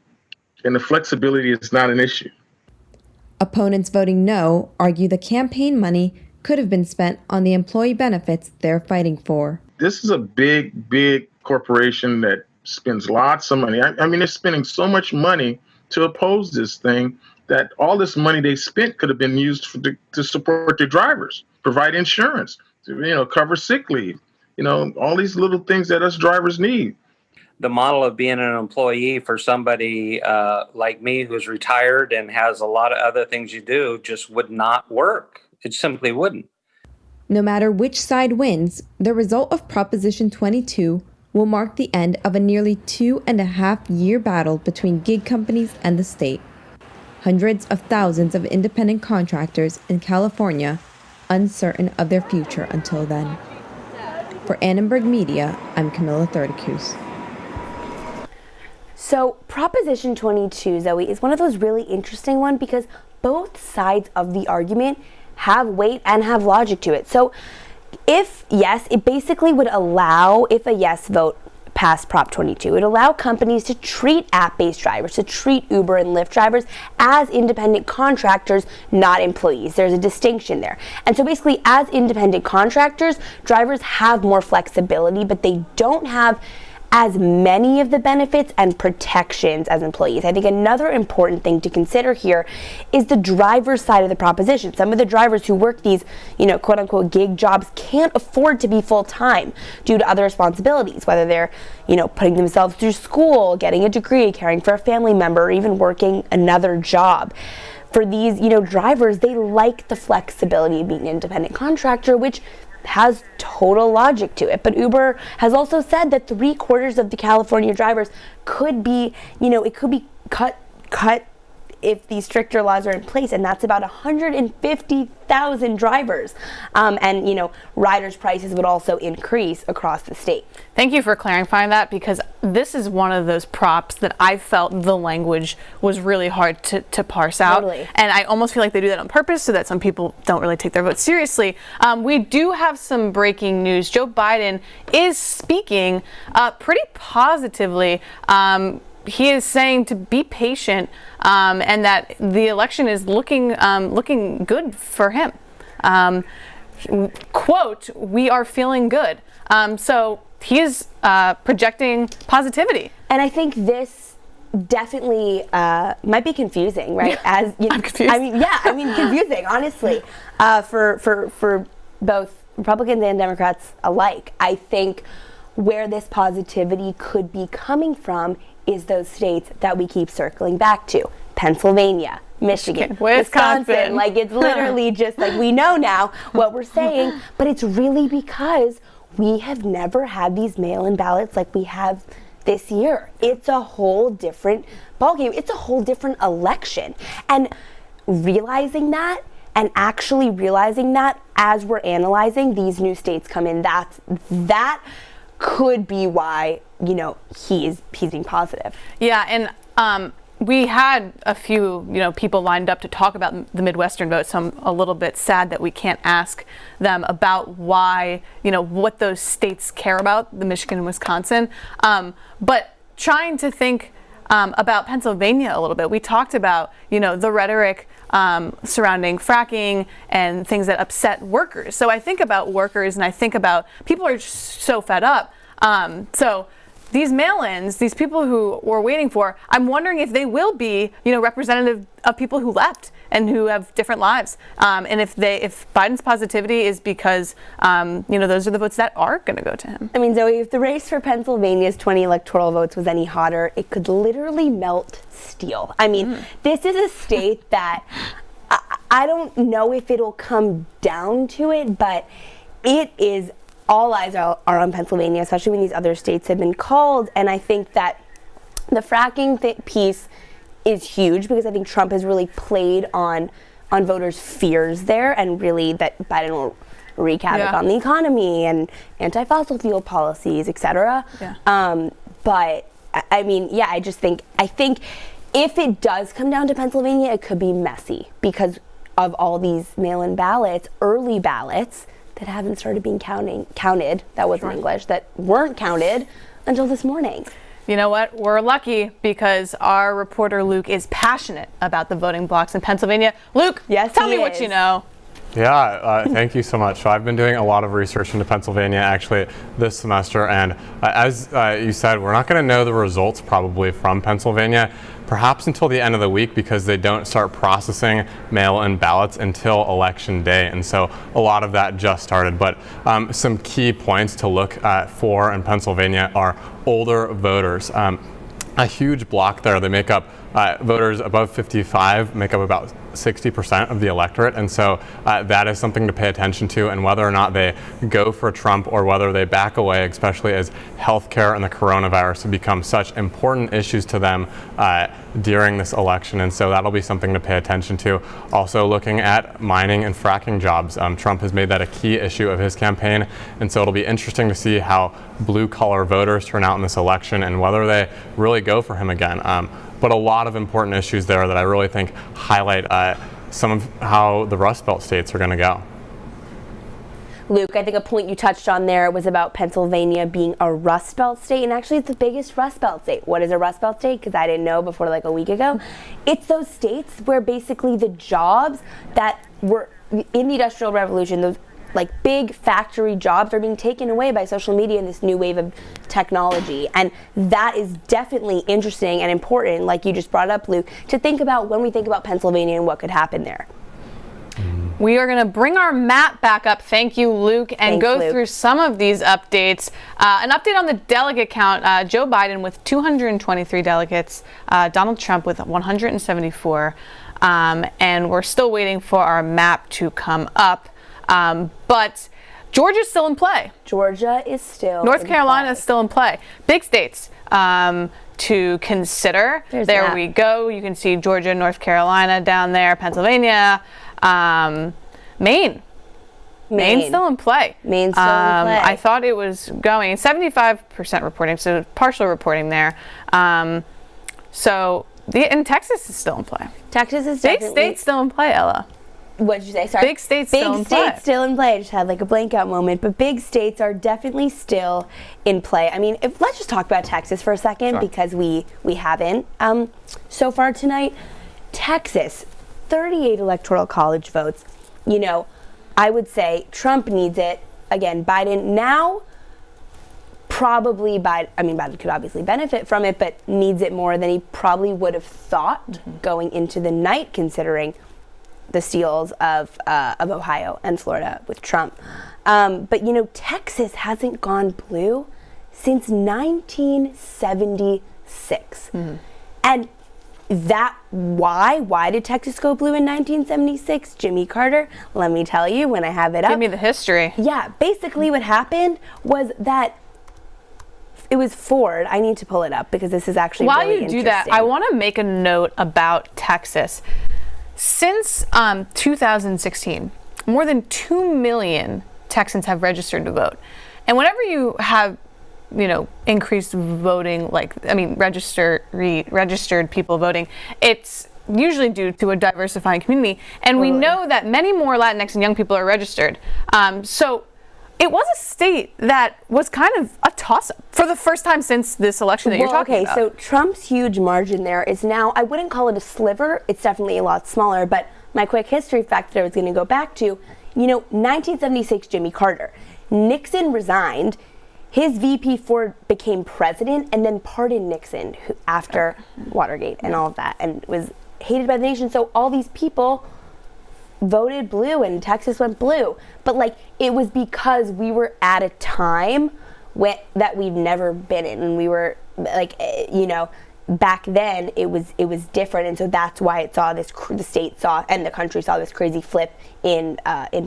and the flexibility is not an issue. Opponents voting no argue the campaign money could have been spent on the employee benefits they're fighting for. This is a big, big corporation that spends lots of money. I mean, they're spending so much money to oppose this thing that all this money they spent could have been used to support their drivers, provide insurance, to, cover sick leave, all these little things that us drivers need. The model of being an employee for somebody like me who's retired and has a lot of other things you do just would not work. It simply wouldn't. No matter which side wins, the result of Proposition 22 will mark the end of a nearly 2.5-year battle between gig companies and the state. Hundreds of thousands of independent contractors in California uncertain of their future until then. For Annenberg Media, I'm Camilla Thirticus. So Proposition 22, Zoe, is one of those really interesting ones because both sides of the argument have weight and have logic to it. So if yes, it basically would allow, if a yes vote passed Prop 22, it would allow companies to treat app-based drivers, to treat Uber and Lyft drivers as independent contractors, not employees. There's a distinction there. And so basically, as independent contractors, drivers have more flexibility, but they don't have as many of the benefits and protections as employees. I think another important thing to consider here is the driver's side of the proposition. Some of the drivers who work these, quote unquote gig jobs can't afford to be full time due to other responsibilities, whether they're, putting themselves through school, getting a degree, caring for a family member, or even working another job. For these, drivers, they like the flexibility of being an independent contractor, which has total logic to it. But Uber has also said that 3/4 of the California drivers could be, it could be cut if these stricter laws are in place, and that's about 150,000 drivers. And riders' prices would also increase across the state. Thank you for clarifying that, because this is one of those props that I felt the language was really hard to parse out. Totally. And I almost feel like they do that on purpose so that some people don't really take their vote seriously. We do have some breaking news. Joe Biden is speaking pretty positively. He is saying to be patient and that the election is looking good for him. Quote, "We are feeling good." So he is projecting positivity. And I think this definitely might be confusing, right? As I'm confused. Confusing, honestly, for both Republicans and Democrats alike. I think where this positivity could be coming from is those states that we keep circling back to: Pennsylvania, Michigan, Wisconsin. Like, it's literally just like we know now what we're saying, but it's really because we have never had these mail-in ballots like we have this year. It's a whole different ballgame. It's a whole different election. And realizing that, and actually realizing that as we're analyzing these new states come in, that could be why, he's being positive. Yeah, and we had a few, people lined up to talk about the Midwestern vote, so I'm a little bit sad that we can't ask them about why, what those states care about, the Michigan and Wisconsin. But trying to think about Pennsylvania a little bit, we talked about, the rhetoric surrounding fracking and things that upset workers. So I think about workers, and I think about people are so fed up. So these mail-ins, these people who we're waiting for, I'm wondering if they will be, representative of people who left and who have different lives. And if Biden's positivity is because, those are the votes that are going to go to him. I mean, Zoe, if the race for Pennsylvania's 20 electoral votes was any hotter, it could literally melt steel. I mean, this is a state that I don't know if it'll come down to it, but it is, all eyes are on Pennsylvania, especially when these other states have been called. And I think that the fracking piece is huge because I think Trump has really played on voters' fears there, and really that Biden will wreak havoc on the economy and anti-fossil fuel policies, etc. But I mean, I think if it does come down to Pennsylvania, it could be messy because of all these mail-in ballots, early ballots that haven't started being counted, that wasn't English, that weren't counted until this morning. You know what? We're lucky because our reporter Luke is passionate about the voting blocks in Pennsylvania. Luke, tell me what you know. Yeah, thank you so much. So I've been doing a lot of research into Pennsylvania actually this semester, and as you said, we're not going to know the results probably from Pennsylvania perhaps until the end of the week, because they don't start processing mail-in ballots until election day, and so a lot of that just started. But some key points to look for in Pennsylvania are older voters. A huge block there. They make up voters above 55 make up about 60% of the electorate, and so that is something to pay attention to, and whether or not they go for Trump or whether they back away, especially as healthcare and the coronavirus have become such important issues to them during this election, and so that'll be something to pay attention to. Also looking at mining and fracking jobs. Trump has made that a key issue of his campaign, and so it'll be interesting to see how blue-collar voters turn out in this election and whether they really go for him again. But a lot of important issues there that I really think highlight some of how the Rust Belt states are going to go. Luke, I think a point you touched on there was about Pennsylvania being a Rust Belt state, and actually it's the biggest Rust Belt state. What is a Rust Belt state? Because I didn't know before like a week ago. It's those states where basically the jobs that were in the Industrial Revolution, those like big factory jobs, are being taken away by social media and this new wave of technology. And that is definitely interesting and important, like you just brought up, Luke, to think about when we think about Pennsylvania and what could happen there. We are going to bring our map back up, thank you, Luke, and Thanks, go Luke. through some of these updates. An update on the delegate count, Joe Biden with 223 delegates, Donald Trump with 174, and we're still waiting for our map to come up. But Georgia's still in play. Georgia is still North Carolina is still in play. Big states to consider. There we go. You can see Georgia, North Carolina down there, Pennsylvania, Maine. Maine's still in play. Maine's still in play. I thought it was going 75% reporting, so partial reporting there. And Texas is still in play. Texas is big states still in play, Ella. What did you say? Sorry. Big states still in play. Big states still in play. I just had like a blank out moment, but big states are definitely still in play. I mean, let's just talk about Texas for a second, because we haven't so far tonight. Texas, 38 electoral college votes. You know, I would say Trump needs it. Again, Biden now probably Biden could obviously benefit from it, but needs it more than he probably would have thought going into the night, considering the steals of Ohio and Florida with Trump. But, you know, Texas hasn't gone blue since 1976. And why did Texas go blue in 1976? Jimmy Carter, let me tell you when I have it up. Give me the history. Yeah, basically what happened was that it was Ford. I need to pull it up because this is actually While really you do that, I want to make a note about Texas. Since 2016, more than 2 million Texans have registered to vote. And whenever you have, increased voting, registered people voting, it's usually due to a diversifying community. And we know that many more Latinx and young people are registered. So it was a state that was kind of a toss-up for the first time since this election that you're talking about. So Trump's huge margin there is now, I wouldn't call it a sliver, it's definitely a lot smaller, but my quick history fact that I was going to go back to, 1976 Jimmy Carter. Nixon resigned, his VP Ford became president, and then pardoned Nixon after Watergate and all of that, and was hated by the nation. So all these people voted blue and Texas went blue. But it was because we were at a time that we've never been in, and we were back then it was different, and so that's why it saw the state saw and the country saw this crazy flip in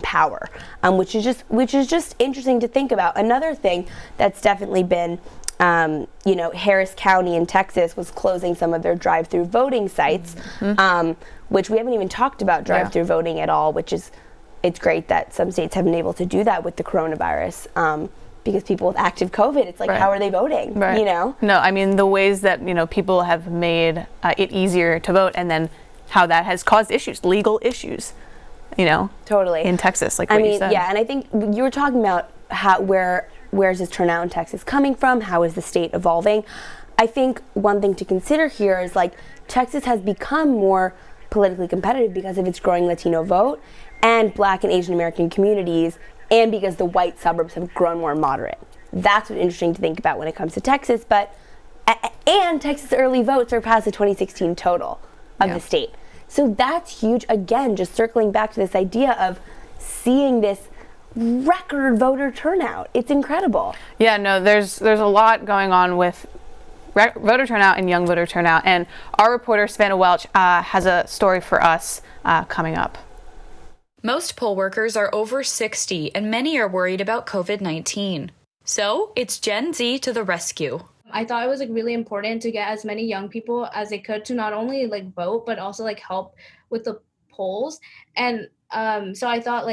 power, which is just interesting to think about. Another thing that's definitely been Harris County in Texas was closing some of their drive-through voting sites, which we haven't even talked about drive-through voting at all, it's great that some states have been able to do that with the coronavirus, because people with active COVID, it's how are they voting, No, I mean, the ways that, people have made it easier to vote, and then how that has caused issues, legal issues, Totally. in Texas, you said. Yeah, and I think you were talking about where where's this turnout in Texas coming from? How is the state evolving? I think one thing to consider here is like Texas has become more politically competitive because of its growing Latino vote and Black and Asian American communities, and because the white suburbs have grown more moderate. That's what's interesting to think about when it comes to Texas, and Texas early vote surpassed the 2016 total of the state. So that's huge. Again, just circling back to this idea of seeing this record voter turnout. It's incredible. Yeah, no, there's a lot going on with voter turnout and young voter turnout, and our reporter Savannah Welch has a story for us coming up. Most poll workers are over 60, and many are worried about COVID-19. So it's Gen Z to the rescue. I thought it was really important to get as many young people as they could to not only vote, but also help with the polls. And so I thought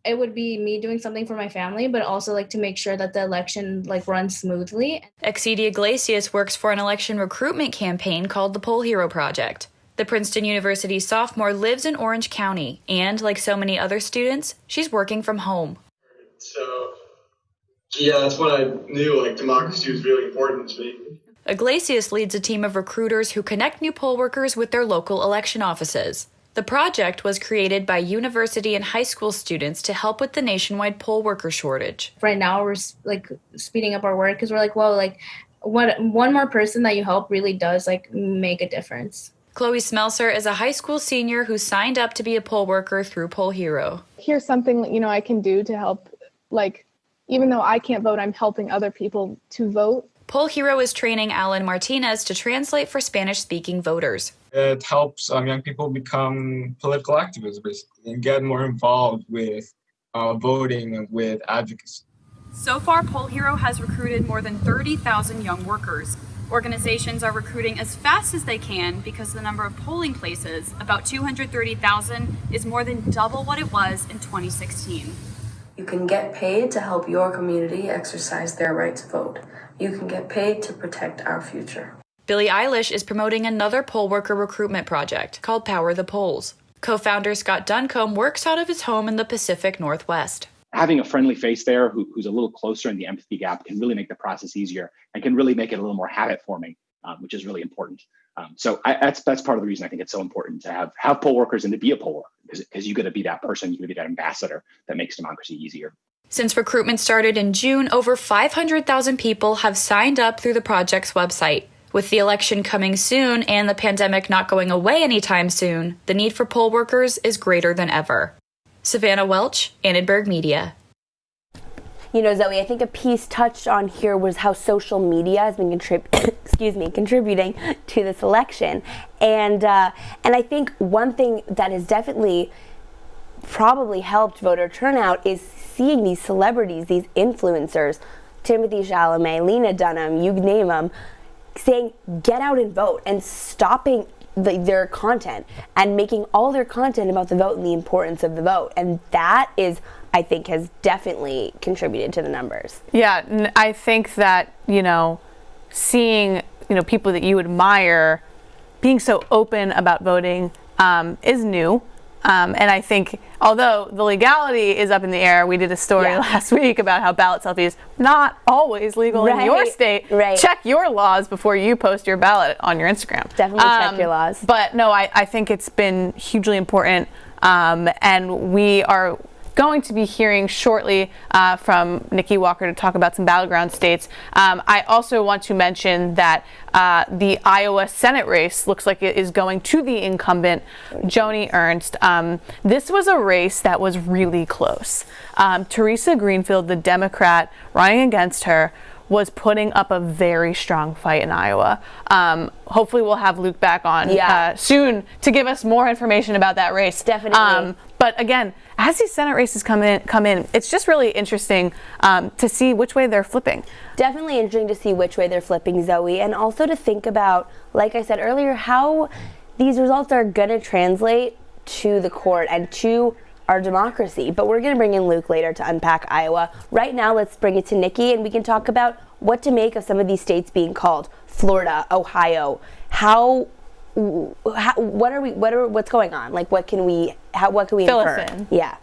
it would be me doing something for my family, but also to make sure that the election runs smoothly. Excedia Iglesias works for an election recruitment campaign called the Poll Hero Project. The Princeton University sophomore lives in Orange County, and like so many other students, she's working from home. So, yeah, that's when I knew democracy was really important to me. Iglesias leads a team of recruiters who connect new poll workers with their local election offices. The project was created by university and high school students to help with the nationwide poll worker shortage. Right now, we're speeding up our work because we're one more person that you help really does make a difference. Chloe Smelser is a high school senior who signed up to be a poll worker through Poll Hero. Here's something I can do to help. Even though I can't vote, I'm helping other people to vote. Poll Hero is training Alan Martinez to translate for Spanish-speaking voters. It helps young people become political activists, basically, and get more involved with voting and with advocacy. So far, Poll Hero has recruited more than 30,000 young workers. Organizations are recruiting as fast as they can because the number of polling places, about 230,000, is more than double what it was in 2016. You can get paid to help your community exercise their right to vote. You can get paid to protect our future. Billie Eilish is promoting another poll worker recruitment project called Power the Polls. Co-founder Scott Duncombe works out of his home in the Pacific Northwest. Having a friendly face there who's a little closer in the empathy gap can really make the process easier and can really make it a little more habit forming, which is really important. That's part of the reason I think it's so important to have poll workers and to be a poll worker, because you got to be that person, you got to be that ambassador that makes democracy easier. Since recruitment started in June, over 500,000 people have signed up through the project's website. With the election coming soon and the pandemic not going away anytime soon, the need for poll workers is greater than ever. Savannah Welch, Annenberg Media. Zoe, I think a piece touched on here was how social media has been contributing to this election. And I think one thing that has definitely probably helped voter turnout is seeing these celebrities, these influencers, Timothy Chalamet, Lena Dunham, you name them, saying get out and vote, and stopping their content and making all their content about the vote and the importance of the vote. And that is, I think, has definitely contributed to the numbers. Yeah, I think that, seeing, people that you admire being so open about voting is new. And I think, although the legality is up in the air, we did a story last week about how ballot selfies not always legal in your state. Right. Check your laws before you post your ballot on your Instagram. Definitely check your laws. But no, I think it's been hugely important, and we are going to be hearing shortly from Nikki Walker to talk about some battleground states. I also want to mention that the Iowa Senate race looks like it is going to the incumbent Joni Ernst. This was a race that was really close. Teresa Greenfield, the Democrat running against her, was putting up a very strong fight in Iowa. Hopefully we'll have Luke back on soon to give us more information about that race. Definitely. But again, as these Senate races come in, it's just really interesting to see which way they're flipping. Definitely interesting to see which way they're flipping, Zoe, and also to think about, like I said earlier, how these results are going to translate to the court and to our democracy. But we're going to bring in Luke later to unpack Iowa. Right now, let's bring it to Nikki, and we can talk about what to make of some of these states being called Florida, Ohio. What's going on? What can we Fill infer? us in. Yeah.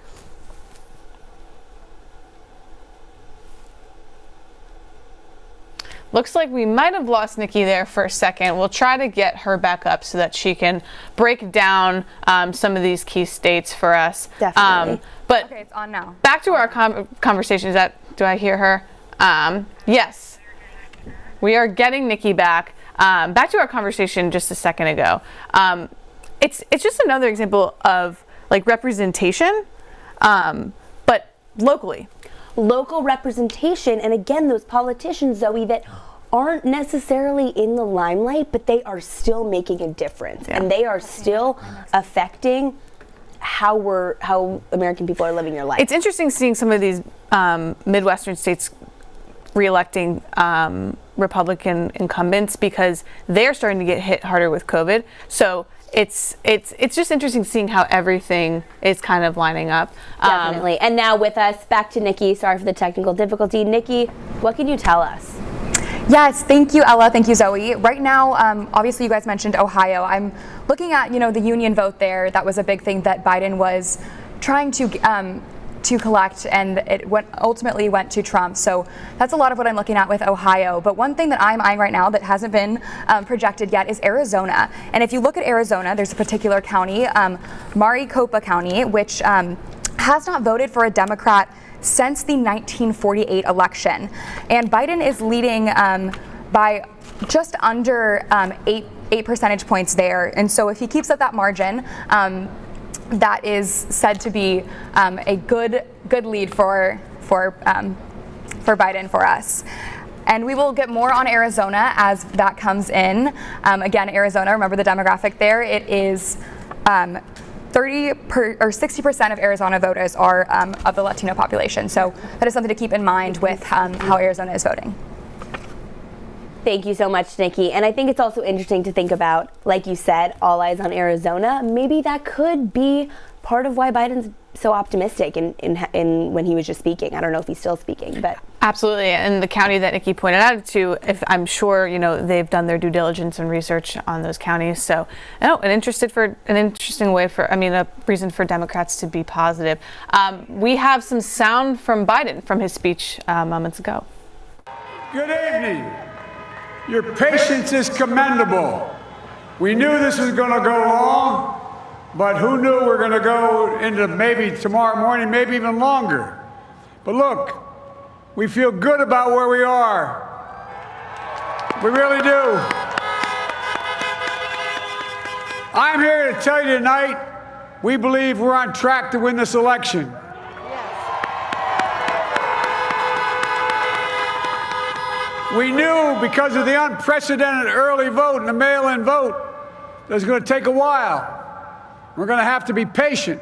looks like we might have lost Nikki there for a second. We'll try to get her back up so that she can break down some of these key states for us. Definitely. But okay, it's on now. Back to our conversation. Do I hear her? Yes. We are getting Nikki back. Back to our conversation just a second ago. It's just another example of like representation, but locally. Local representation, and again, those politicians, Zoe, that aren't necessarily in the limelight, but they are still making a difference, and they are still affecting how American people are living their life. It's interesting seeing some of these Midwestern states re-electing Republican incumbents because they're starting to get hit harder with COVID. So it's just interesting seeing how everything is kind of lining up. Definitely. And now with us, back to Nikki. Sorry for the technical difficulty. Nikki, what can you tell us? Yes, thank you, Ella. Thank you, Zoe. Right now, obviously, you guys mentioned Ohio. I'm looking at, the union vote there. That was a big thing that Biden was trying to collect, and it ultimately went to Trump. So that's a lot of what I'm looking at with Ohio. But one thing that I'm eyeing right now that hasn't been projected yet is Arizona. And if you look at Arizona, there's a particular county, Maricopa County, which has not voted for a Democrat since the 1948 election. And Biden is leading by just under 8 percentage points there. And so if he keeps up that margin, that is said to be a good lead for Biden for us. And we will get more on Arizona as that comes in. Again, Arizona, remember the demographic there, it is 60% of Arizona voters are of the Latino population. So that is something to keep in mind with how Arizona is voting. Thank you so much, Nikki. And I think it's also interesting to think about, like you said, all eyes on Arizona. Maybe that could be part of why Biden's so optimistic in when he was just speaking. I don't know if he's still speaking, but absolutely. And the county that Nikki pointed out to, if I'm sure they've done their due diligence and research on those counties. So, a reason for Democrats to be positive. We have some sound from Biden from his speech moments ago. Good evening. Your patience is commendable. We knew this was going to go long, but who knew we're going to go into maybe tomorrow morning, maybe even longer. But look, we feel good about where we are. We really do. I'm here to tell you tonight, we believe we're on track to win this election. We knew because of the unprecedented early vote and the mail-in vote that it's going to take a while. We're going to have to be patient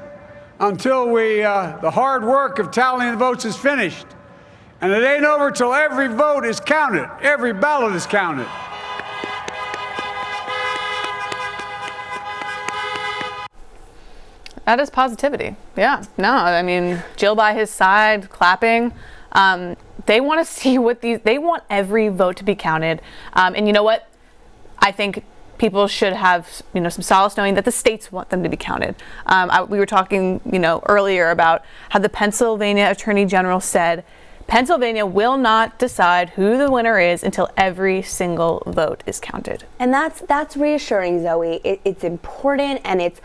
until the hard work of tallying the votes is finished. And it ain't over till every vote is counted, every ballot is counted. That is positivity. Yeah. No, Jill by his side, clapping. They want to see they want every vote to be counted. And you know what? I think people should have, some solace knowing that the states want them to be counted. We were talking, earlier about how the Pennsylvania Attorney General said, Pennsylvania will not decide who the winner is until every single vote is counted. And that's reassuring, Zoe. It's important, and it's,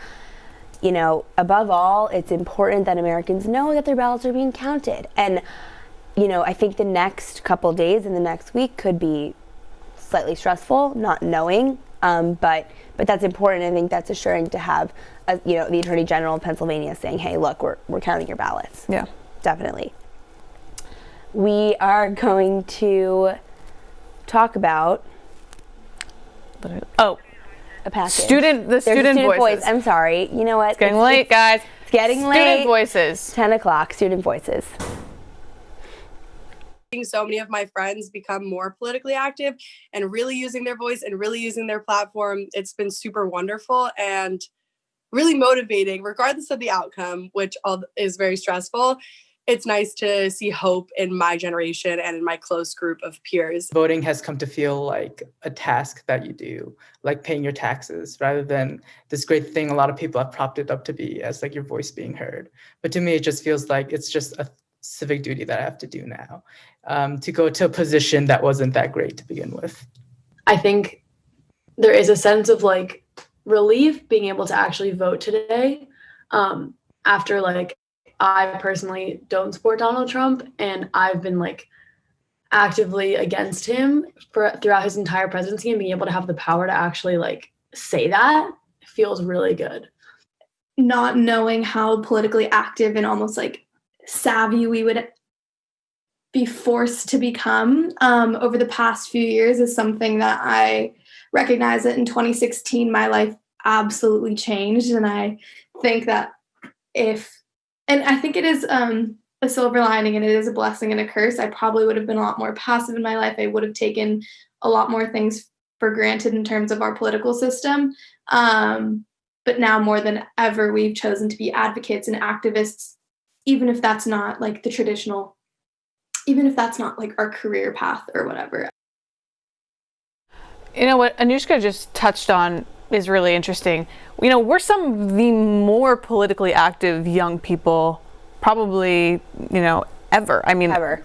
above all, it's important that Americans know that their ballots are being counted. And I think the next couple of days and the next week could be slightly stressful, not knowing, but that's important. I think that's assuring to have, the Attorney General of Pennsylvania saying, "Hey, look, we're counting your ballots." Yeah, definitely. We are going to talk about a passage. Student voices. I'm sorry. You know what? It's getting late, guys. It's getting late. Student voices. 10 o'clock. Student voices. So many of my friends become more politically active and really using their voice and really using their platform. It's been super wonderful and really motivating, regardless of the outcome, which is very stressful. It's nice to see hope in my generation and in my close group of peers. Voting has come to feel like a task that you do, like paying your taxes, rather than this great thing a lot of people have propped it up to be as like your voice being heard. But to me, it just feels like it's just civic duty that I have to do now, to go to a position that wasn't that great to begin with. I think there is a sense of like relief being able to actually vote today, after like I personally don't support Donald Trump, and I've been like actively against him throughout his entire presidency, and being able to have the power to actually like say that feels really good. Not knowing how politically active and almost like savvy we would be forced to become over the past few years is something that I recognize that in 2016 my life absolutely changed, and I think that I think it is a silver lining, and it is a blessing and a curse. I probably would have been a lot more passive in my life. I would have taken a lot more things for granted in terms of our political system. But now more than ever, we've chosen to be advocates and activists, even if that's not like the traditional, even if that's not like our career path or whatever. You know what Anushka just touched on is really interesting. You know, we're some of the more politically active young people probably, you know, ever. I mean, ever.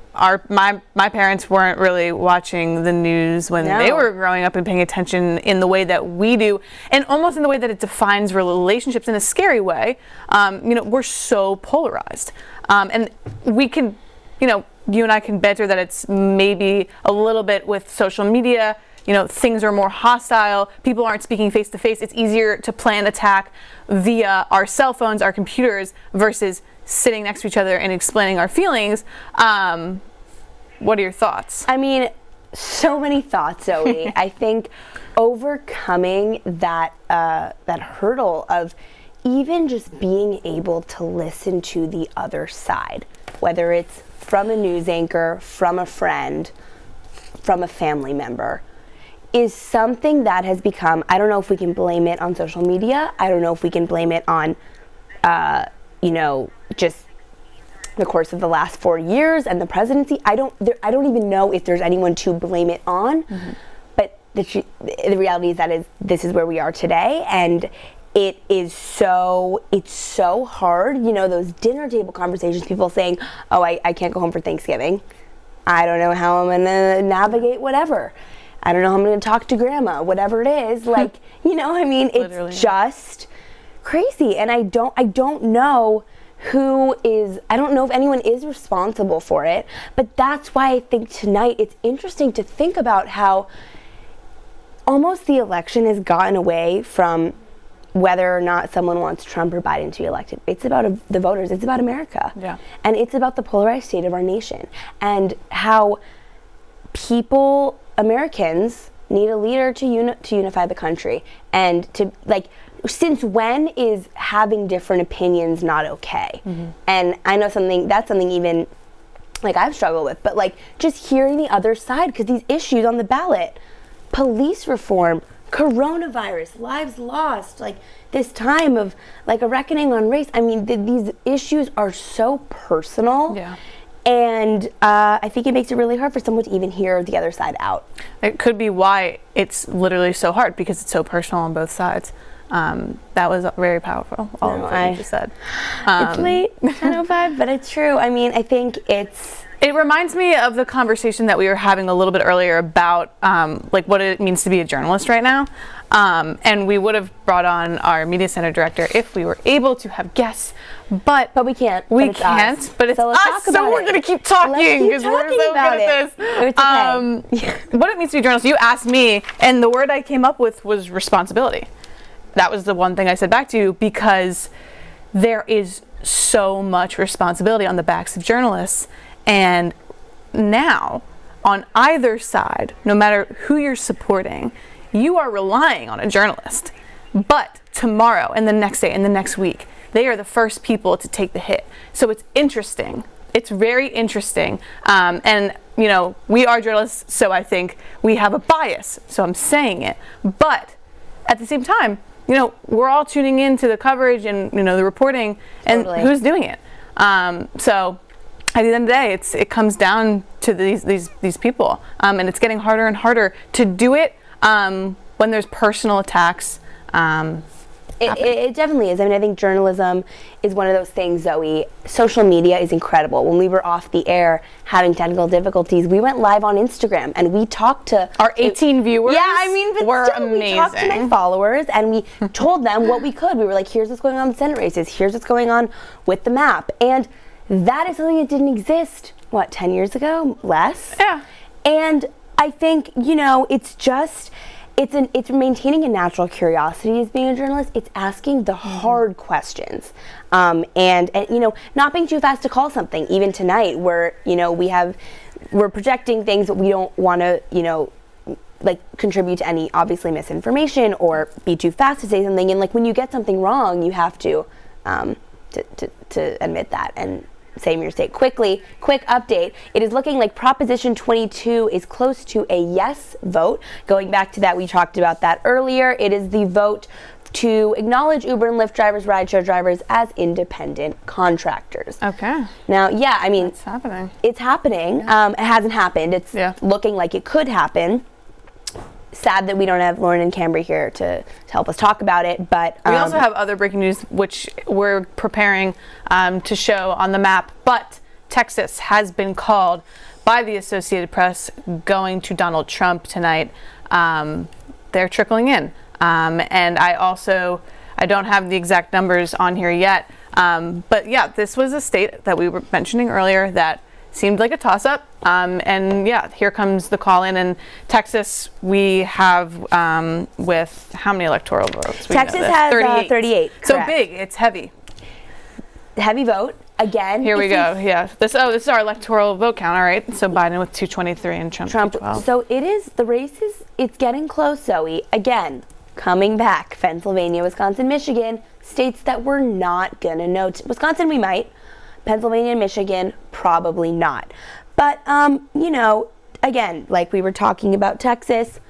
My parents weren't really watching the news when they were growing up and paying attention in the way that we do, and almost in the way that it defines relationships in a scary way. You know, we're so polarized, and we can, you know, you and I can banter that it's maybe a little bit with social media. You know, things are more hostile. People aren't speaking face to face. It's easier to plan attack via our cell phones, our computers, versus sitting next to each other and explaining our feelings. What are your thoughts? I mean, so many thoughts, Zoe. I think overcoming that hurdle of even just being able to listen to the other side, whether it's from a news anchor, from a friend, from a family member, is something that has become, I don't know if we can blame it on social media. I don't know if we can blame it on, you know, just the course of the last 4 years and the presidency. I don't even know if there's anyone to blame it on. Mm-hmm. But the reality is that this is where we are today, and it's so hard. You know, those dinner table conversations, people saying, oh, I can't go home for Thanksgiving. I don't know how I'm gonna navigate whatever. I don't know how I'm going to talk to grandma, whatever it is. Like, you know, I mean, it's just crazy. And I don't know I don't know if anyone is responsible for it. But that's why I think tonight it's interesting to think about how almost the election has gotten away from whether or not someone wants Trump or Biden to be elected. It's about the voters. It's about America. Yeah. And it's about the polarized state of our nation and how Americans need a leader to unify the country, and to, like, since when is having different opinions not okay? Mm-hmm. And I know that's something even like I've struggled with, but like just hearing the other side, because these issues on the ballot, police reform, coronavirus, lives lost, like this time of like a reckoning on race. I mean, these issues are so personal. Yeah. And I think it makes it really hard for someone to even hear the other side out. It could be why it's literally so hard, because it's so personal on both sides. That was very powerful, all of what you just said. It's late, 10:05, but it's true. I mean, I think it reminds me of the conversation that we were having a little bit earlier about like what it means to be a journalist right now. And we would have brought on our media center director if we were able to have guests, but we can't. We can't. But it's us, so we're gonna keep talking because we're so good at this. It's okay. What it means to be a journalist? You asked me, and the word I came up with was responsibility. That was the one thing I said back to you, because there is so much responsibility on the backs of journalists. And now, on either side, no matter who you're supporting, you are relying on a journalist. But tomorrow and the next day and the next week, they are the first people to take the hit. So it's interesting. It's very interesting. And, you know, we are journalists, so I think we have a bias. So I'm saying it. But at the same time, you know, we're all tuning in to the coverage and, you know, the reporting, and who's doing it. So at the end of the day, it comes down to these people, and it's getting harder and harder to do it when there's personal attacks. It definitely is. I mean, I think journalism is one of those things, Zoe. Social media is incredible. When we were off the air having technical difficulties, we went live on Instagram and we talked to our 18 viewers. Yeah, I mean, but were still, amazing. We talked to my followers and we told them what we could. We were like, here's what's going on with Senate races. Here's what's going on with the map. And that is something that didn't exist, 10 years ago? Less? Yeah. And I think, it's maintaining a natural curiosity as being a journalist. It's asking the hard questions, and not being too fast to call something. Even tonight, where we're projecting things, but we don't want to contribute to any obviously misinformation or be too fast to say something. And when you get something wrong, you have to admit that and say your mistake. Quick update. It is looking like Proposition 22 is close to a yes vote. Going back to that, we talked about that earlier. It is the vote to acknowledge Uber and Lyft drivers, rideshare drivers as independent contractors. Okay. Now, I mean, it's happening. It's happening. Yeah. It hasn't happened. It's looking like it could happen. Sad that we don't have Lauren and Cambry here to help us talk about it, but we also have other breaking news which we're preparing to show on the map. But Texas has been called by the Associated Press going to Donald Trump tonight. They're trickling in, and I don't have the exact numbers on here yet, but yeah, this was a state that we were mentioning earlier that seemed like a toss-up, and here comes the call in. And Texas, we have with how many electoral votes? Texas has 38. So correct. big, it's heavy. Heavy vote again. Here we go. Yeah, this is our electoral vote count. All right, so Biden with 223 and Trump 212. So the race it's getting close, Zoe. Again, coming back, Pennsylvania, Wisconsin, Michigan, states that we're not gonna know. Wisconsin, we might. Pennsylvania and Michigan, probably not. But, again, like we were talking about Texas,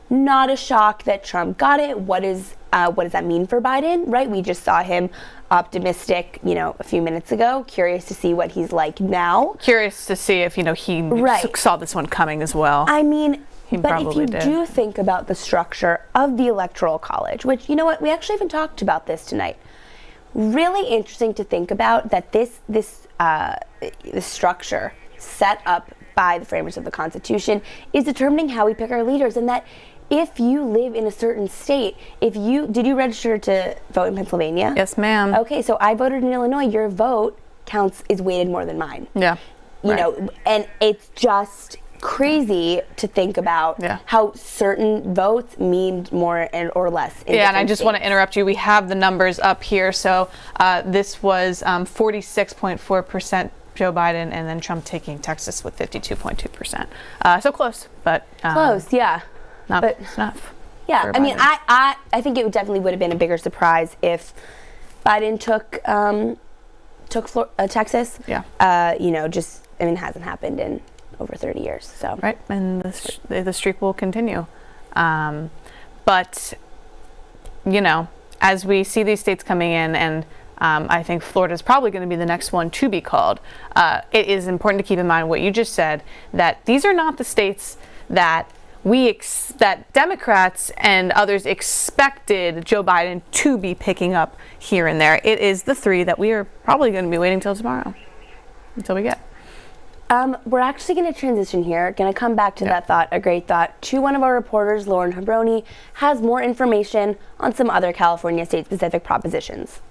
not a shock that Trump got it. What does that mean for Biden, right? We just saw him optimistic, a few minutes ago. Curious to see what he's like now. Curious to see if, he saw this one coming as well. I mean, but if you did. do think about the structure of the Electoral College, which, we actually haven't talked about this tonight. Really interesting to think about that this structure set up by the framers of the Constitution is determining how we pick our leaders, and that if you live in a certain state, did you register to vote in Pennsylvania? Yes, ma'am. Okay, so I voted in Illinois. Your vote is weighted more than mine. Yeah. And it's just crazy to think about how certain votes mean more or less in and I just states. want to interrupt you. We have the numbers up here. So this was 46.4% Joe Biden, and then Trump taking Texas with 52.2%. So close, but close, yeah. Not enough. Yeah, I mean, I think it definitely would have been a bigger surprise if Biden took Texas. Yeah. It hasn't happened in over 30 years. So right, and the streak will continue. But as we see these states coming in, and I think Florida is probably going to be the next one to be called. It is important to keep in mind what you just said, that these are not the states that that Democrats and others expected Joe Biden to be picking up here and there. It is the three that we are probably going to be waiting till tomorrow until we get. We're actually going to transition here. Going to come back to that thought, a great thought, to one of our reporters, Lauren Habroni, has more information on some other California state-specific propositions.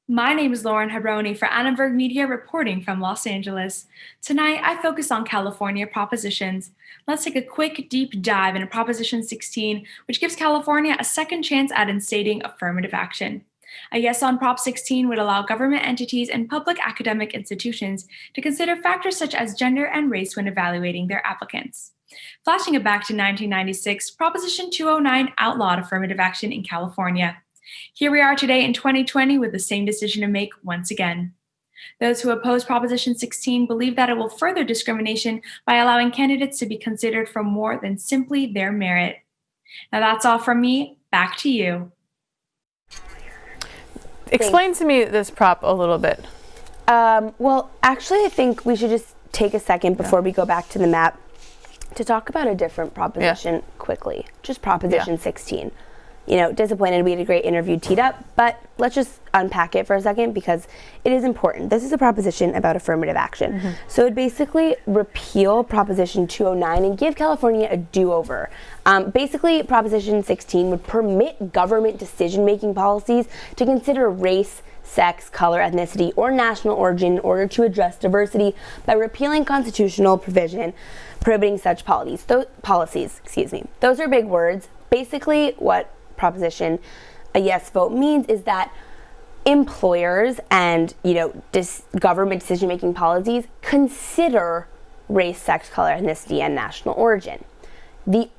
My name is Lauren Habroni for Annenberg Media, reporting from Los Angeles. Tonight, I focus on California propositions. Let's take a quick, deep dive into Proposition 16, which gives California a second chance at instating affirmative action. A yes on Prop 16 would allow government entities and public academic institutions to consider factors such as gender and race when evaluating their applicants. Flashing it back to 1996, Proposition 209 outlawed affirmative action in California. Here we are today in 2020 with the same decision to make once again. Those who oppose Proposition 16 believe that it will further discrimination by allowing candidates to be considered for more than simply their merit. Now that's all from me. Back to you. Explain to me this prop a little bit. Well, actually, I think we should just take a second before we go back to the map to talk about a different proposition quickly. Just Proposition 16. disappointed. We had a great interview teed up, but let's just unpack it for a second because it is important. This is a proposition about affirmative action. So it basically repeal Proposition 209 and give California a do-over. Basically, Proposition 16 would permit government decision-making policies to consider race, sex, color, ethnicity, or national origin in order to address diversity by repealing constitutional provision prohibiting such policies. Those are big words. Basically, what Proposition a yes vote means is that employers and government decision-making policies consider race, sex, color, ethnicity, and national origin. The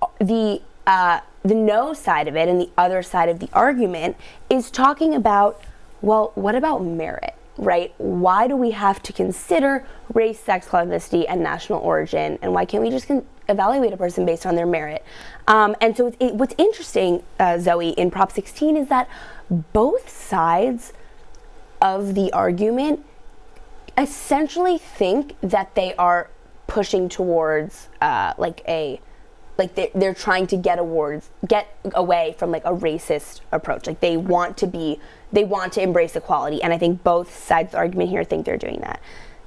no side of it and the other side of the argument is talking about, well, what about merit, right? Why do we have to consider race, sex, color, ethnicity, and national origin, and why can't we just evaluate a person based on their merit? And so what's interesting, Zoe, in Prop 16 is that both sides of the argument essentially think that they are pushing towards they're trying to get away from like a racist approach. Like they want to embrace equality, and I think both sides of the argument here think they're doing that.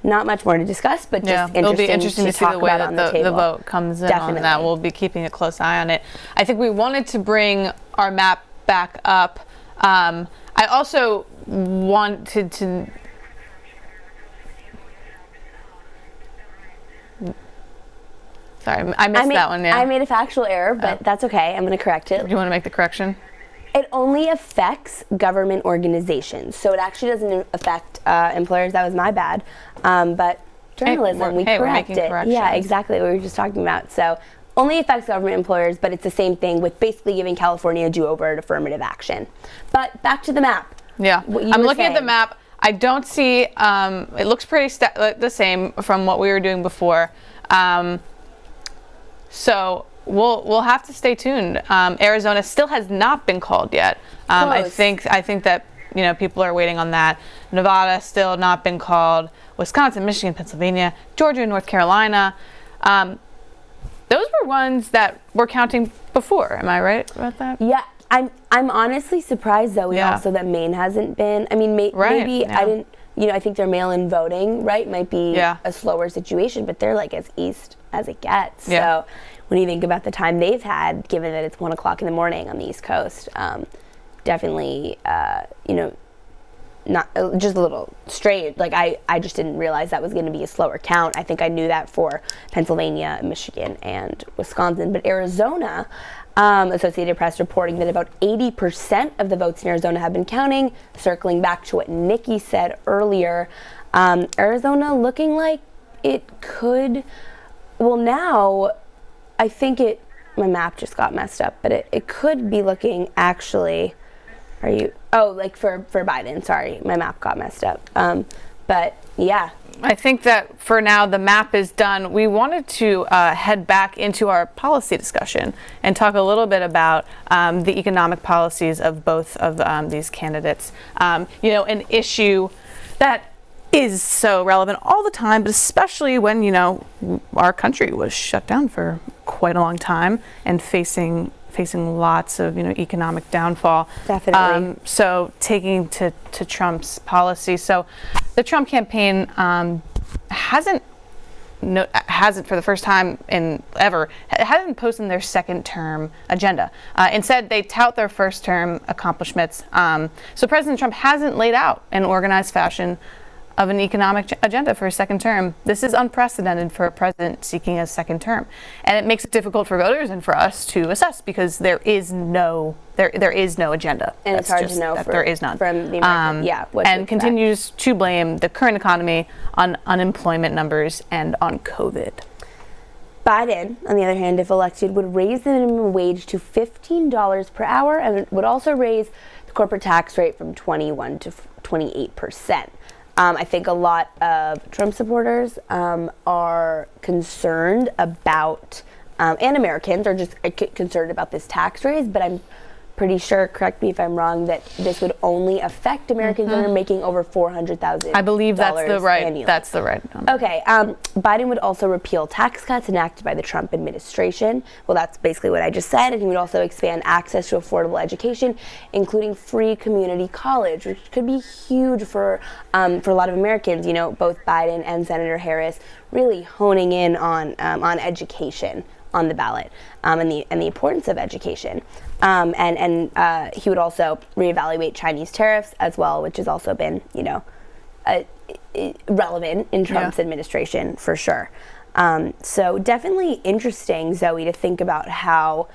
Not much more to discuss, but just it'll be interesting to see the way that the vote comes in Definitely. on that. We'll be keeping a close eye on it. I think we wanted to bring our map back up. I also wanted to... Sorry, I missed that one. Yeah. I made a factual error, but that's okay. I'm going to correct it. Do you want to make the correction? It only affects government organizations, so it actually doesn't affect employers. That was my bad. But journalism, we correct it. Yeah, exactly what we were just talking about. So only affects government employers, but it's the same thing with basically giving California a do-over at affirmative action. But back to the map. Yeah, I'm looking at the map. I don't see, it looks pretty the same from what we were doing before. So we'll have to stay tuned. Arizona still has not been called yet. I think that people are waiting on that. Nevada still not been called. Wisconsin, Michigan, Pennsylvania, Georgia, North Carolina. Those were ones that were counting before. Am I right about that? Yeah, I'm honestly surprised though. Also that Maine hasn't been. I mean, maybe I didn't. I think their mail-in voting, right, might be a slower situation, but they're like as east as it gets. So when you think about the time they've had, given that it's 1 o'clock in the morning on the East Coast, definitely, not just a little strange. Like I just didn't realize that was going to be a slower count. I think I knew that for Pennsylvania, Michigan, and Wisconsin, but Arizona. Associated Press reporting that about 80% of the votes in Arizona have been counting. Circling back to what Nikki said earlier, Arizona looking like it could. Well, now I think my map just got messed up, but it could be looking actually. For Biden? Sorry, my map got messed up. But yeah. I think that for now the map is done. We wanted to head back into our policy discussion and talk a little bit about the economic policies of both of these candidates. An issue that is so relevant all the time, but especially when, our country was shut down for quite a long time and facing lots of economic downfall. Definitely. So taking to Trump's policy. So the Trump campaign hasn't for the first time in ever hasn't posted their second term agenda. Instead, they tout their first term accomplishments. So President Trump hasn't laid out an organized fashion of an economic agenda for a second term. This is unprecedented for a president seeking a second term, and it makes it difficult for voters and for us to assess because there is no agenda. And it's hard to know that there is none from the American. And continues to blame the current economy on unemployment numbers and on COVID. Biden, on the other hand, if elected, would raise the minimum wage to $15 per hour and would also raise the corporate tax rate from 21 to 28%. I think a lot of Trump supporters are concerned about, and Americans are just concerned about this tax raise, but I'm pretty sure, correct me if I'm wrong, that this would only affect Americans that are making over $400,000. I believe that's the right. Annually. That's the right number. Okay. Biden would also repeal tax cuts enacted by the Trump administration. Well, that's basically what I just said. And he would also expand access to affordable education, including free community college, which could be huge for a lot of Americans. You know, both Biden and Senator Harris really honing in on education on the ballot, and the importance of education. And he would also reevaluate Chinese tariffs as well, which has also been, you know, relevant in Trump's administration for sure. So definitely interesting, Zoe, to think about how,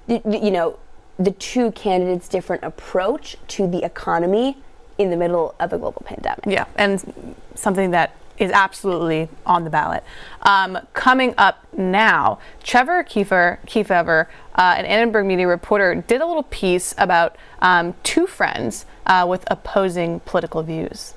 you know, the two candidates' different approach to the economy in the middle of a global pandemic. Yeah, and something that is absolutely on the ballot. Coming up now, Trevor Kefauver, an Annenberg Media reporter, did a little piece about two friends with opposing political views.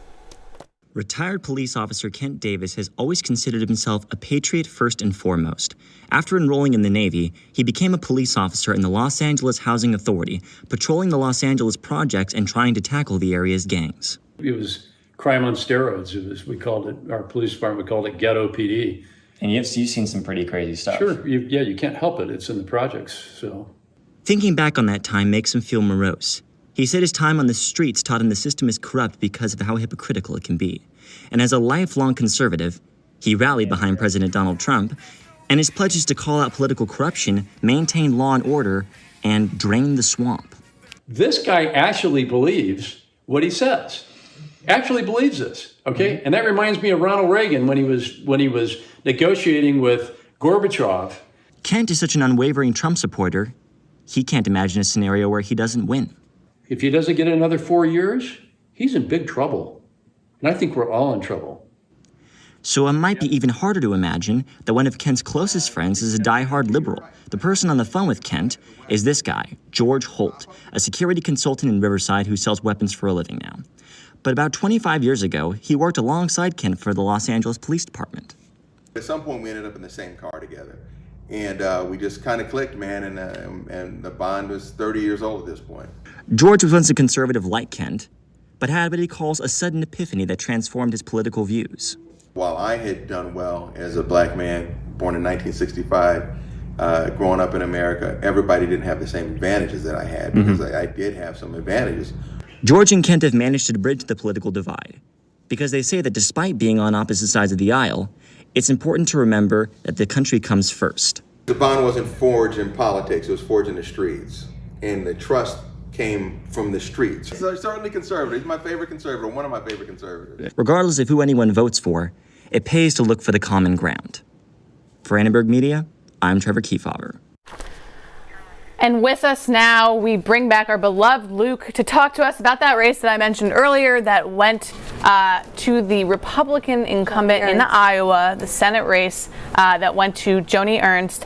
Retired police officer Kent Davis has always considered himself a patriot first and foremost. After enrolling in the Navy, he became a police officer in the Los Angeles Housing Authority, patrolling the Los Angeles projects and trying to tackle the area's gangs. It was crime on steroids. It was, we called it, our police department called it ghetto PD. And you've seen some pretty crazy stuff. Sure, you can't help it. It's in the projects, so. Thinking back on that time makes him feel morose. He said his time on the streets taught him the system is corrupt because of how hypocritical it can be. And as a lifelong conservative, he rallied behind President Donald Trump, and his pledges to call out political corruption, maintain law and order, and drain the swamp. This guy actually believes what he says. Actually believes this, okay? And that reminds me of Ronald Reagan when he was negotiating with Gorbachev. Kent is such an unwavering Trump supporter, he can't imagine a scenario where he doesn't win. If he doesn't get another 4 years, he's in big trouble. And I think we're all in trouble. So it might be even harder to imagine that one of Kent's closest friends is a diehard liberal. The person on the phone with Kent is this guy, George Holt, a security consultant in Riverside who sells weapons for a living now. But about 25 years ago, he worked alongside Kent for the Los Angeles Police Department. At some point, we ended up in the same car together. And we just kind of clicked, man, and the bond was 30 years old at this point. George was once a conservative like Kent, but had what he calls a sudden epiphany that transformed his political views. While I had done well as a black man, born in 1965, growing up in America, everybody didn't have the same advantages that I had, because I did have some advantages. George and Kent have managed to bridge the political divide, because they say that despite being on opposite sides of the aisle, it's important to remember that the country comes first. The bond wasn't forged in politics, it was forged in the streets. And the trust came from the streets. So certainly conservative. He's my favorite conservative, one of my favorite conservatives. Regardless of who anyone votes for, it pays to look for the common ground. For Annenberg Media, I'm Trevor Kefauver. And with us now, we bring back our beloved Luke to talk to us about that race that I mentioned earlier that went to the Republican incumbent in Iowa, the Senate race that went to Joni Ernst,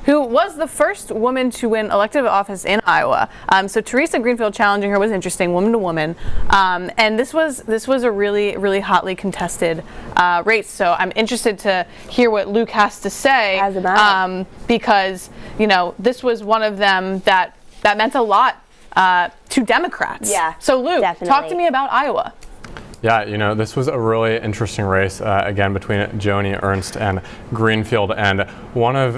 who was the first woman to win elective office in Iowa. So Teresa Greenfield challenging her was interesting, woman to woman. And this was a really, really hotly contested race. So I'm interested to hear what Luke has to say, because, you know, this was one of them that meant a lot to Democrats. Yeah. So Luke, definitely. Talk to me about Iowa. Yeah, you know, this was a really interesting race, again, between Joni Ernst and Greenfield. And one of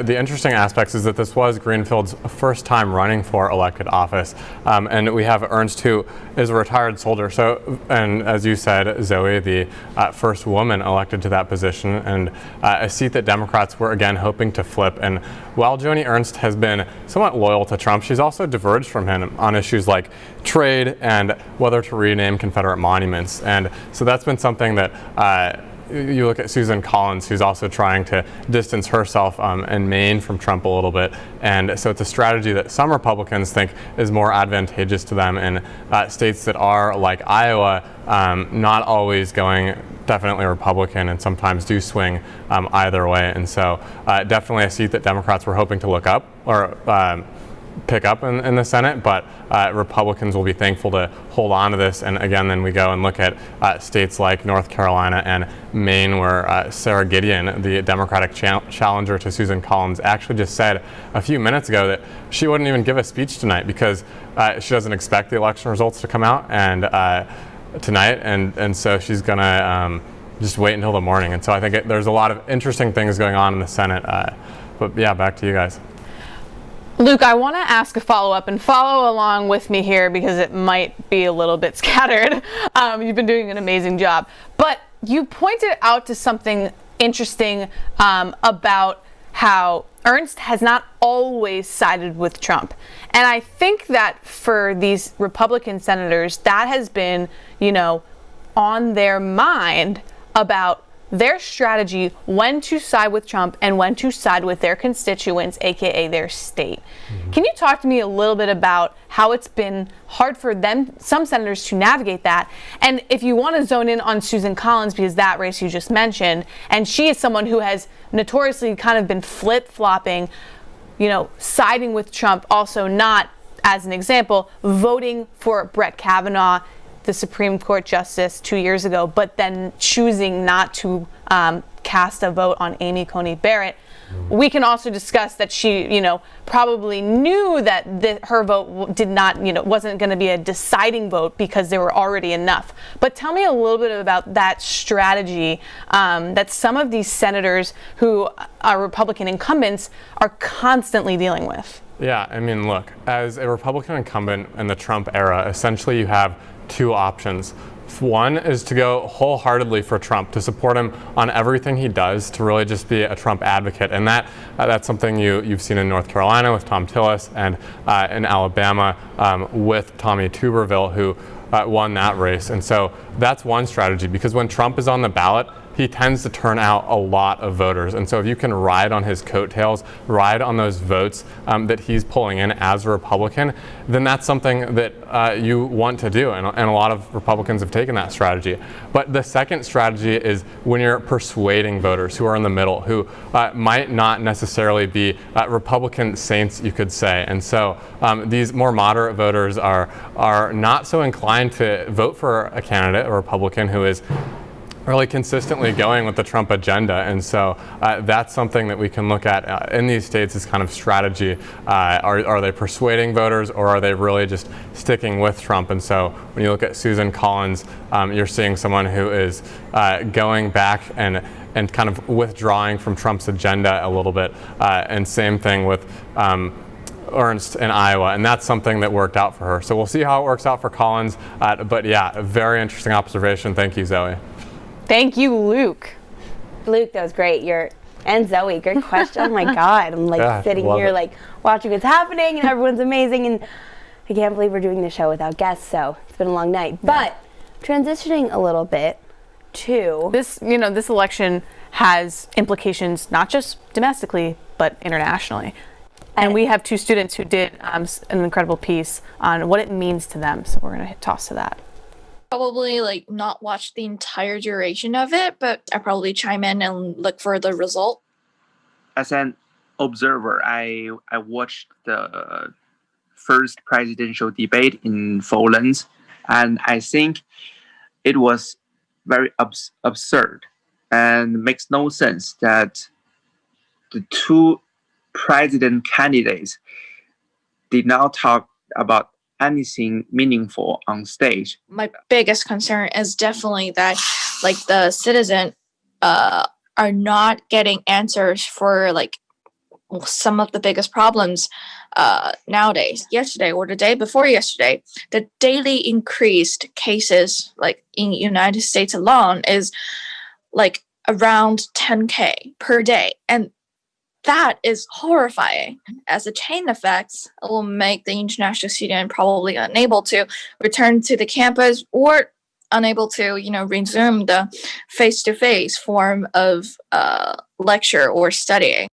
the interesting aspects is that this was Greenfield's first time running for elected office. And we have Ernst, who is a retired soldier. So, and as you said, Zoe, the first woman elected to that position, and a seat that Democrats were, again, hoping to flip. And while Joni Ernst has been somewhat loyal to Trump, she's also diverged from him on issues like trade and whether to rename Confederate monuments. And so that's been something that you look at Susan Collins, who's also trying to distance herself in Maine from Trump a little bit. And so it's a strategy that some Republicans think is more advantageous to them in states that are like Iowa, not always going definitely Republican and sometimes do swing either way. And so definitely a seat that Democrats were hoping to look up or pick up in the Senate, but Republicans will be thankful to hold on to this. And again, then we go and look at states like North Carolina and Maine, where Sarah Gideon, the Democratic challenger to Susan Collins, actually just said a few minutes ago that she wouldn't even give a speech tonight because she doesn't expect the election results to come out tonight, and so she's gonna just wait until the morning. And so I think there's a lot of interesting things going on in the Senate. But yeah, back to you guys. Luke, I want to ask a follow-up and follow along with me here because it might be a little bit scattered. You've been doing an amazing job. But you pointed out to something interesting about how Ernst has not always sided with Trump. And I think that for these Republican senators, that has been, on their mind about their strategy when to side with Trump and when to side with their constituents, aka their state. Can you talk to me a little bit about how it's been hard for some senators to navigate that? And if you want to zone in on Susan Collins, because that race you just mentioned, and she is someone who has notoriously kind of been flip-flopping, siding with Trump, also not, as an example, voting for Brett Kavanaugh, the Supreme Court justice 2 years ago, but then choosing not to cast a vote on Amy Coney Barrett. We can also discuss that she, probably knew that her vote did not, wasn't going to be a deciding vote because there were already enough. But tell me a little bit about that strategy that some of these senators who are Republican incumbents are constantly dealing with. Yeah, I mean, look, as a Republican incumbent in the Trump era, essentially you have two options. One is to go wholeheartedly for Trump, to support him on everything he does, to really just be a Trump advocate. And that's something you've seen in North Carolina with Tom Tillis, and in Alabama with Tommy Tuberville, who won that race. And so that's one strategy, because when Trump is on the ballot, he tends to turn out a lot of voters. And so if you can ride on his coattails, ride on those votes that he's pulling in as a Republican, then that's something that you want to do. And a lot of Republicans have taken that strategy. But the second strategy is when you're persuading voters who are in the middle, who might not necessarily be Republican saints, you could say. And so these more moderate voters are not so inclined to vote for a candidate, a Republican, who is really consistently going with the Trump agenda. And so that's something that we can look at in these states as kind of strategy. Are they persuading voters, or are they really just sticking with Trump? And so when you look at Susan Collins, you're seeing someone who is going back and kind of withdrawing from Trump's agenda a little bit. And same thing with Ernst in Iowa, and that's something that worked out for her. So we'll see how it works out for Collins. But yeah, a very interesting observation. Thank you, Zoe. Thank you, Luke. Luke, that was great. And Zoe, great question. Oh my God, I'm sitting here watching what's happening, and everyone's amazing, and I can't believe we're doing the show without guests. So it's been a long night. But transitioning a little bit to this election has implications not just domestically but internationally. And we have two students who did an incredible piece on what it means to them. So we're going to toss to that. Probably not watch the entire duration of it, but I probably chime in and look for the result. As an observer, I watched the first presidential debate in Poland, and I think it was very absurd and makes no sense that the two president candidates did not talk about anything meaningful on stage. My biggest concern is definitely that the citizens are not getting answers for some of the biggest problems nowadays. Yesterday or the day before yesterday, the daily increased cases in United States alone is around 10,000 per day, and that is horrifying. As a chain effect, it will make the international student probably unable to return to the campus or unable to, resume the face-to-face form of lecture or studying.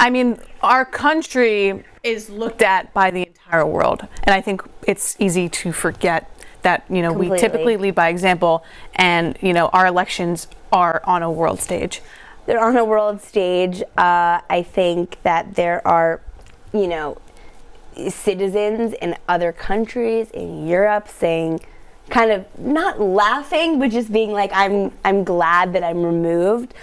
I mean, our country is looked at by the entire world, and I think it's easy to forget that, Completely. We typically lead by example, and, our elections are on a world stage. they're on a world stage. I think that there are, citizens in other countries in Europe saying, kind of not laughing, but just being like, I'm glad that I'm removed,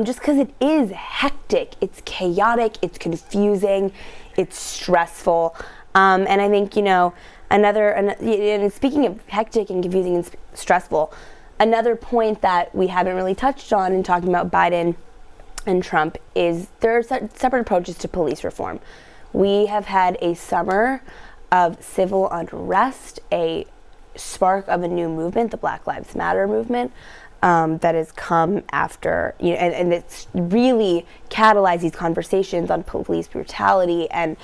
just because it is hectic, it's chaotic, it's confusing, it's stressful, and I think and speaking of hectic and confusing and stressful, another point that we haven't really touched on in talking about Biden and Trump is there are separate approaches to police reform. We have had a summer of civil unrest, a spark of a new movement, the Black Lives Matter movement, that has come after, and it's really catalyzed these conversations on police brutality and,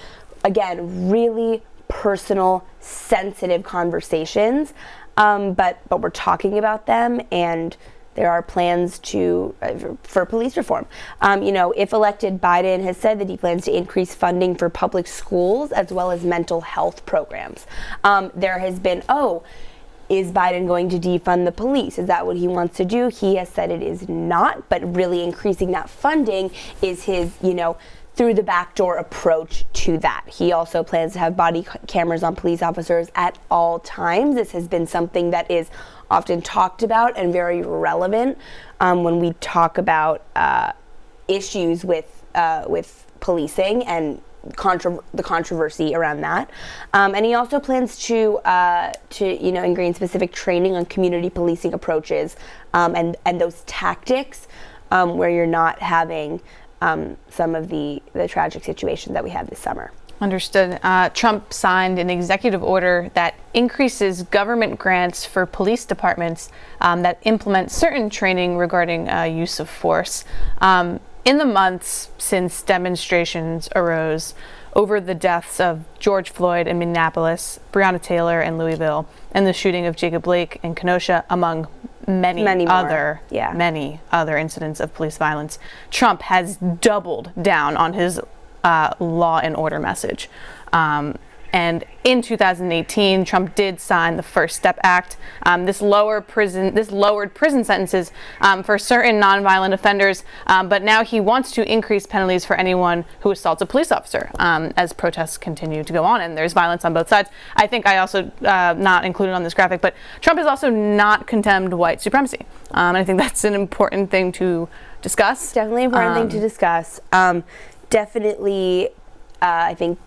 again, really personal, sensitive conversations, but we're talking about them, and there are plans for police reform. If elected, Biden has said that he plans to increase funding for public schools as well as mental health programs. There has been, is Biden going to defund the police? Is that what he wants to do? He has said it is not, but really increasing that funding is his, through the back door approach to that. He also plans to have body cameras on police officers at all times. This has been something that is often talked about and very relevant when we talk about issues with policing and the controversy around that. And he also plans to ingrain specific training on community policing approaches and those tactics where you're not having some of the tragic situations that we had this summer. Understood. Trump signed an executive order that increases government grants for police departments that implement certain training regarding use of force. In the months since demonstrations arose over the deaths of George Floyd in Minneapolis, Breonna Taylor in Louisville, and the shooting of Jacob Blake in Kenosha, among many other incidents of police violence, Trump has doubled down on his law and order message. And in 2018, Trump did sign the First Step Act. This lowered prison sentences for certain nonviolent offenders, but now he wants to increase penalties for anyone who assaults a police officer as protests continue to go on, and there's violence on both sides. I think I also, not included on this graphic, but Trump has also not condemned white supremacy. And I think that's an important thing to discuss. Definitely important thing to discuss. Definitely, I think,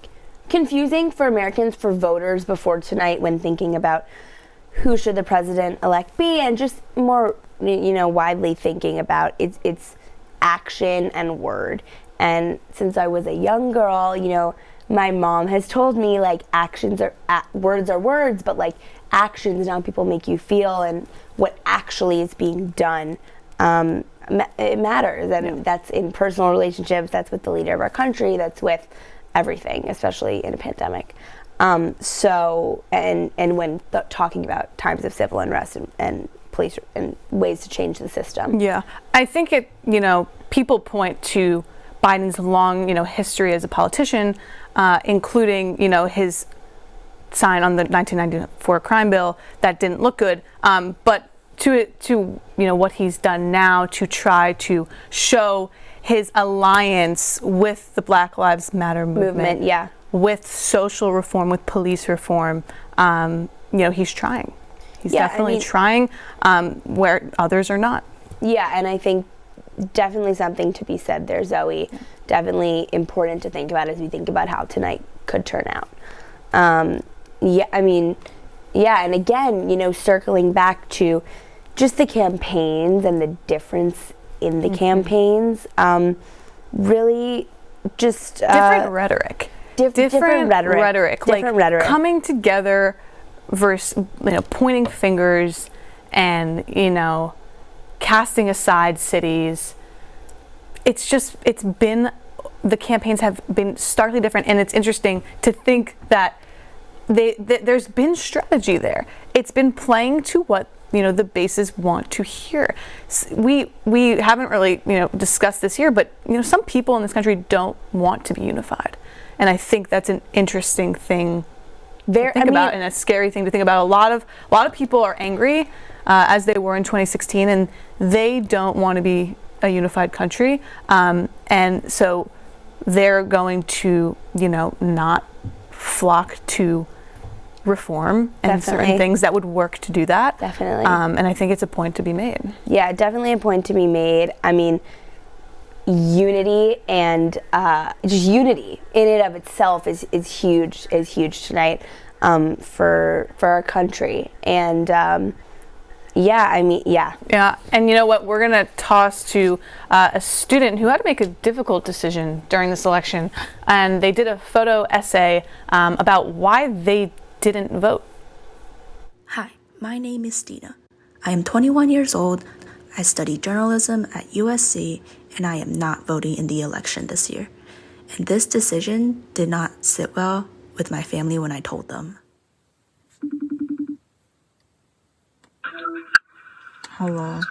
confusing for Americans, for voters before tonight when thinking about who should the president-elect be, and just more, widely thinking about its action and word. And since I was a young girl, my mom has told me, actions are words, but actions, how people make you feel and what actually is being done, it matters. And that's in personal relationships, that's with the leader of our country, that's with everything, especially in a pandemic. So when talking about times of civil unrest and police and ways to change the system. Yeah, I think people point to Biden's long, history as a politician, including, his sign on the 1994 crime bill that didn't look good. But to what he's done now to try to show his alliance with the Black Lives Matter movement, with social reform, with police reform, he's trying. He's definitely trying where others are not. Yeah, and I think definitely something to be said there, Zoe. Definitely important to think about as we think about how tonight could turn out. And again, circling back to just the campaigns and the difference in the campaigns, really just different rhetoric. Different rhetoric. Different rhetoric. Coming together versus pointing fingers and casting aside cities. The campaigns have been starkly different, and it's interesting to think that there's been strategy there. It's been playing to what the bases want to hear. We haven't really discussed this here, but some people in this country don't want to be unified, and I think that's an interesting thing to think about and a scary thing to think about. A lot of people are angry as they were in 2016, and they don't want to be a unified country, and so they're going to, not flock to reform and certain things that would work to do that. Definitely. And I think it's a point to be made. Yeah, definitely a point to be made. I mean, unity and just unity in and of itself is huge tonight for our country. And yeah, and you know what, we're gonna toss to a student who had to make a difficult decision during this election, and they did a photo essay about why they didn't vote. Hi, my name is Dina. I am 21 years old. I study journalism at USC, and I am not voting in the election this year. And this decision did not sit well with my family when I told them. Hello.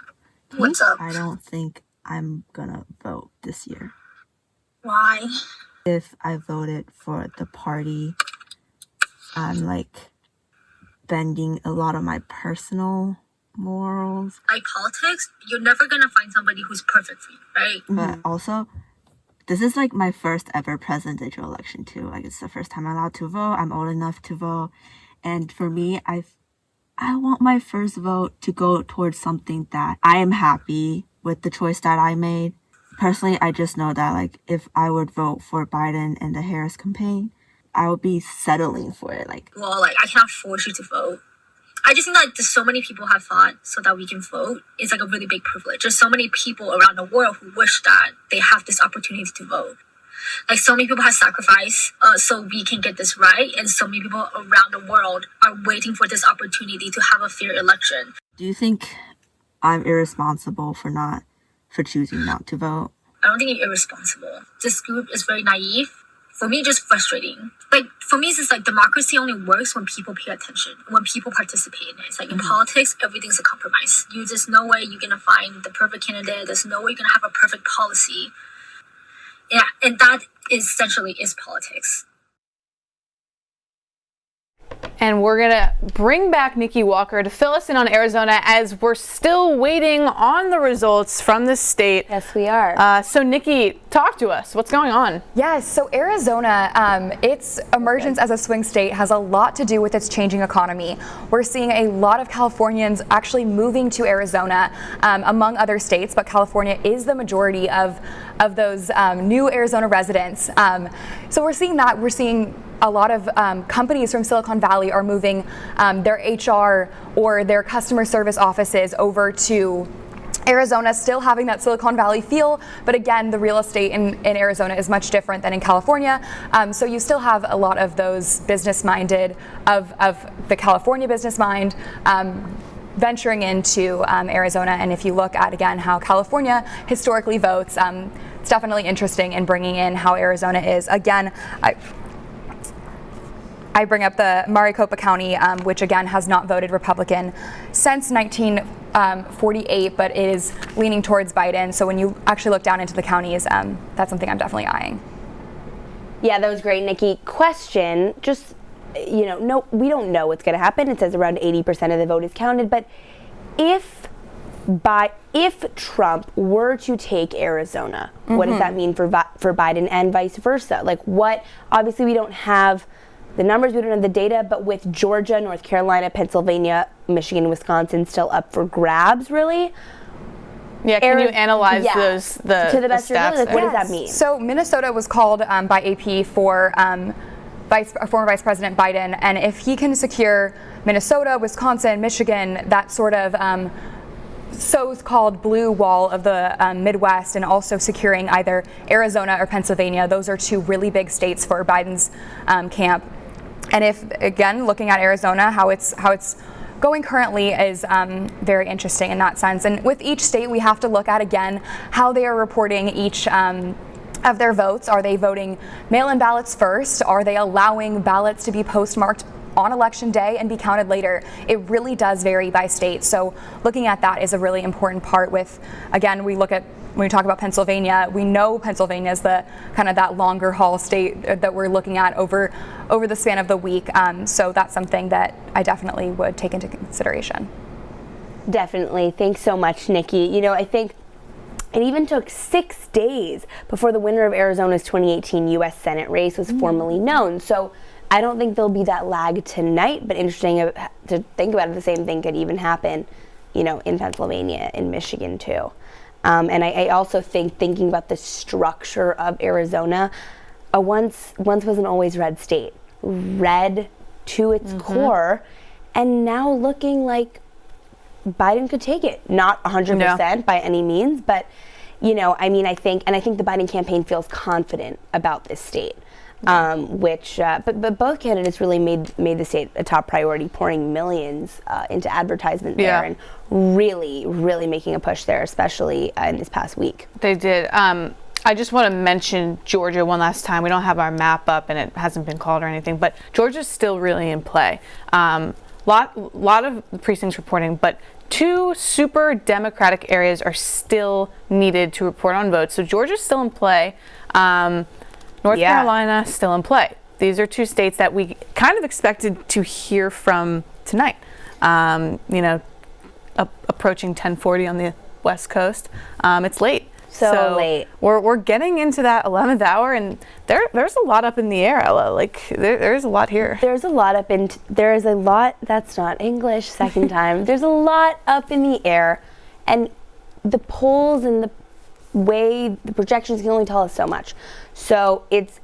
What's up? I don't think I'm gonna vote this year. Why? If I voted for the party, I'm like bending a lot of my personal morals. Like politics, you're never gonna find somebody who's perfect for you, right? But also, this is like my first ever presidential election too. Like it's the first time I'm allowed to vote. I'm old enough to vote. And for me, I want my first vote to go towards something that I am happy with the choice that I made. Personally, I just know that like if I would vote for Biden and the Harris campaign, I would be settling for it. Well, I cannot force you to vote. I just think that there's so many people have fought so that we can vote. It's like a really big privilege. There's so many people around the world who wish that they have this opportunity to vote. Like so many people have sacrificed so we can get this right, and so many people around the world are waiting for this opportunity to have a fair election. Do you think I'm irresponsible for choosing not to vote? I don't think you're irresponsible. This group is very naive. For me, just frustrating. For me, it's just democracy only works when people pay attention, when people participate in it. It's in politics, everything's a compromise. There's no way you're gonna find the perfect candidate. There's no way you're gonna have a perfect policy. Yeah, and that essentially is politics. And we're gonna bring back Nikki Walker to fill us in on Arizona as we're still waiting on the results from the state. Yes, we are. So Nikki, talk to us. What's going on? Yes, so Arizona, its emergence as a swing state has a lot to do with its changing economy. We're seeing a lot of Californians actually moving to Arizona, among other states, but California is the majority of those new Arizona residents. So we're seeing that. We're seeing a lot of companies from Silicon Valley are moving their HR or their customer service offices over to Arizona, still having that Silicon Valley feel, but again, the real estate in Arizona is much different than in California. So you still have a lot of those business-minded, of the California business mind, venturing into Arizona. And if you look at, again, how California historically votes, it's definitely interesting in bringing in how Arizona is. Again, I bring up the Maricopa County, which again has not voted Republican since 1948, but is leaning towards Biden. So when you actually look down into the counties, that's something I'm definitely eyeing. Yeah, that was great, Nikki. Question, just, no, we don't know what's going to happen. It says around 80% of the vote is counted, but if Trump were to take Arizona, what does that mean for Biden and vice versa? Obviously we don't have the numbers, we don't have the data, but with Georgia, North Carolina, Pennsylvania, Michigan, Wisconsin still up for grabs, really? Yeah, can you analyze those, to the best of your ability, what does that mean? So Minnesota was called by AP for former Vice President Biden, and if he can secure Minnesota, Wisconsin, Michigan, that sort of so-called blue wall of the Midwest, and also securing either Arizona or Pennsylvania, those are two really big states for Biden's camp. And if, again, looking at Arizona, how it's going currently is very interesting in that sense. And with each state, we have to look at, again, how they are reporting each of their votes. Are they voting mail-in ballots first? Are they allowing ballots to be postmarked on election day and be counted later? It really does vary by state. So looking at that is a really important part with, again, when we talk about Pennsylvania, we know Pennsylvania is the kind of that longer haul state that we're looking at over the span of the week. So that's something that I definitely would take into consideration. Definitely. Thanks so much, Nikki. I think It even took 6 days before the winner of Arizona's 2018 U.S. Senate race was formally known. So I don't think there'll be that lag tonight, but interesting to think about it. The same thing could even happen, in Pennsylvania, in Michigan too. And I also think, thinking about the structure of Arizona, once was an always red state, red to its core, and now looking like Biden could take it. Not 100% by any means, but I think the Biden campaign feels confident about this state. But both candidates really made the state a top priority, pouring millions into advertisement there and really, really making a push there, especially in this past week. They did. I just want to mention Georgia one last time. We don't have our map up and it hasn't been called or anything, but Georgia's still really in play. Lot of precincts reporting, but 2 super Democratic areas are still needed to report on votes. So Georgia's still in play. North Carolina still in play. These are 2 states that we kind of expected to hear from tonight. Approaching 10:40 on the West Coast. It's late. So late. We're getting into that 11th hour, and there's a lot up in the air, Ella. There's a lot here. There is a lot. That's not English. Second time. There's a lot up in the air, and the polls and the way the projections can only tell us so much. So it's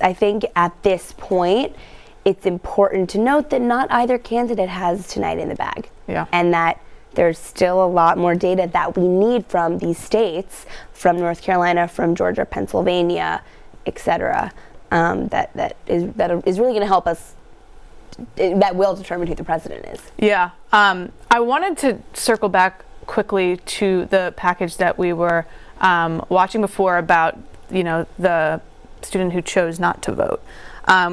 I think at this point, it's important to note that not either candidate has tonight in the bag. Yeah. And that there's still a lot more data that we need from these states, from North Carolina, from Georgia, Pennsylvania, etc. That is really going to help us. That will determine who the president is. Yeah. I wanted to circle back quickly to the package that we were watching before about the student who chose not to vote.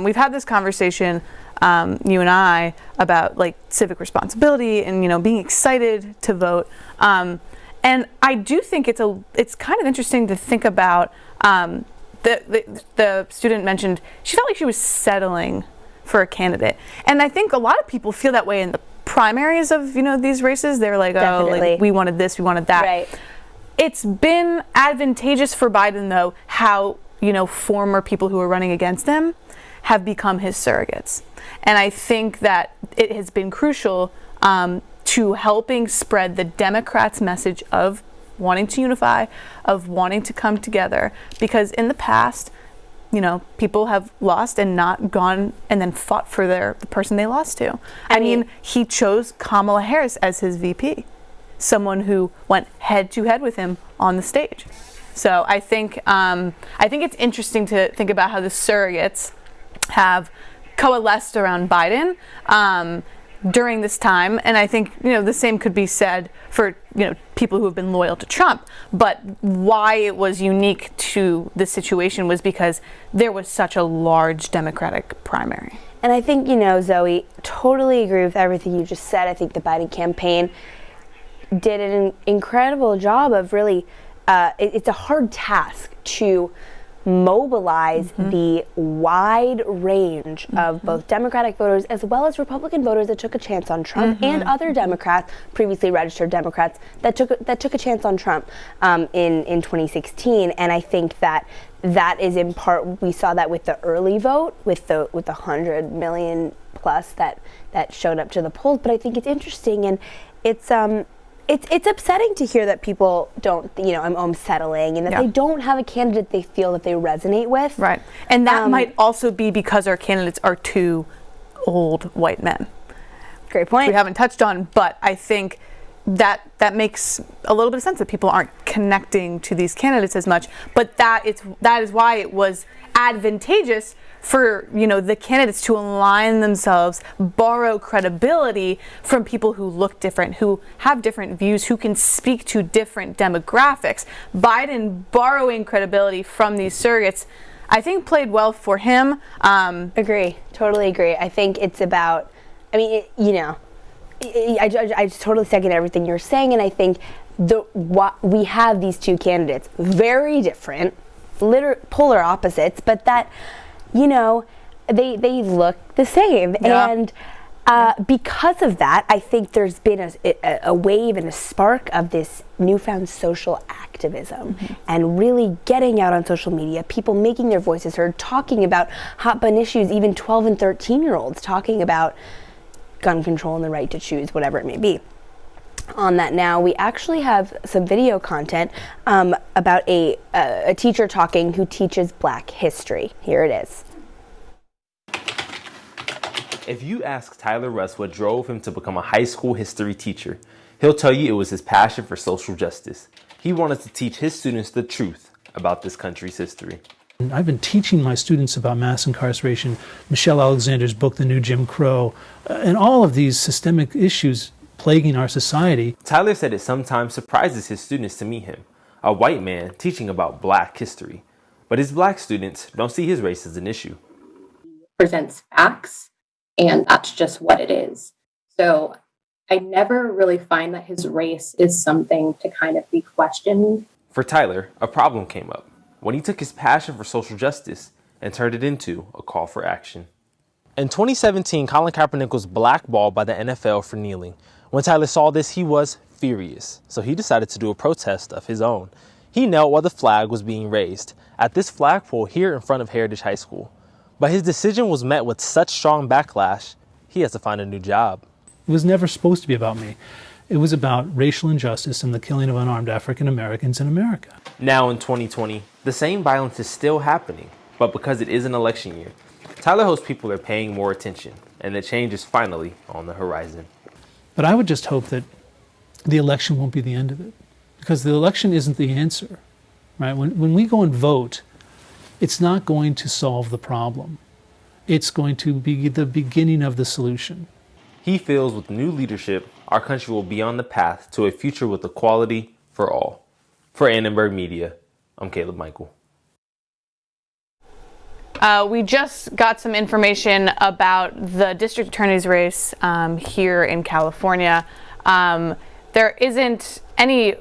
We've had this conversation, you and I, about civic responsibility and being excited to vote. And I do think it's kind of interesting to think about. The student mentioned she felt like she was settling for a candidate, and I think a lot of people feel that way in the primaries of these races. They're like, Definitely. we wanted this, we wanted that. Right. It's been advantageous for Biden, though, how former people who are running against him have become his surrogates. And I think that it has been crucial to helping spread the Democrats' message of wanting to unify, of wanting to come together. Because in the past, people have lost and not gone and then fought for the person they lost to. I mean, he chose Kamala Harris as his VP, someone who went head to head with him on the stage. So I think it's interesting to think about how the surrogates have coalesced around Biden during this time, and I think the same could be said for people who have been loyal to Trump. But why it was unique to this situation was because there was such a large Democratic primary. And I think Zoe, totally agree with everything you just said. I think the Biden campaign did an incredible job of really. It's a hard task to mobilize the wide range of both Democratic voters as well as Republican voters that took a chance on Trump and other Democrats, previously registered Democrats, that took a chance on Trump in 2016. And I think that is in part, we saw that with the early vote, with the 100 million plus that showed up to the polls. But I think it's interesting, and it's upsetting to hear that people don't, I'm settling, and that they don't have a candidate they feel that they resonate with. Right. And that might also be because our candidates are 2 old white men. Great point. We haven't touched on, but I think that makes a little bit of sense that people aren't connecting to these candidates as much. But that is why it was advantageous for the candidates to align themselves, borrow credibility from people who look different, who have different views, who can speak to different demographics. Biden borrowing credibility from these surrogates, I think, played well for him. Agree, totally agree. I think it's about, I totally second everything you're saying, and I think we have these 2 candidates, very different, polar opposites, but that they look the same. And Because of that, I think there's been a wave and a spark of this newfound social activism and really getting out on social media, people making their voices heard, talking about hot button issues, even 12 and 13-year-olds talking about gun control and the right to choose, whatever it may be. On that now, we actually have some video content about a teacher talking who teaches Black history. Here it is. If you ask Tyler Russ what drove him to become a high school history teacher, he'll tell you it was his passion for social justice. He wanted to teach his students the truth about this country's history. I've been teaching my students about mass incarceration, Michelle Alexander's book, The New Jim Crow, and all of these systemic issues plaguing our society. Tyler said it sometimes surprises his students to meet him, a white man teaching about Black history. But his Black students don't see his race as an issue. Presents facts, and that's just what it is. So I never really find that his race is something to kind of be questioned. For Tyler, a problem came up when he took his passion for social justice and turned it into a call for action. In 2017, Colin Kaepernick was blackballed by the NFL for kneeling. When Tyler saw this, he was furious, so he decided to do a protest of his own. He knelt while the flag was being raised at this flagpole here in front of Heritage High School. But his decision was met with such strong backlash, he has to find a new job. It was never supposed to be about me. It was about racial injustice and the killing of unarmed African Americans in America. Now in 2020, the same violence is still happening, but because it is an election year, Tyler hopes people are paying more attention and the change is finally on the horizon. But I would just hope that the election won't be the end of it, because the election isn't the answer, right? When we go and vote, it's not going to solve the problem. It's going to be the beginning of the solution. He feels with new leadership, our country will be on the path to a future with equality for all. For Annenberg Media, I'm Caleb Michael. We just got some information about the district attorney's race here in California. There isn't any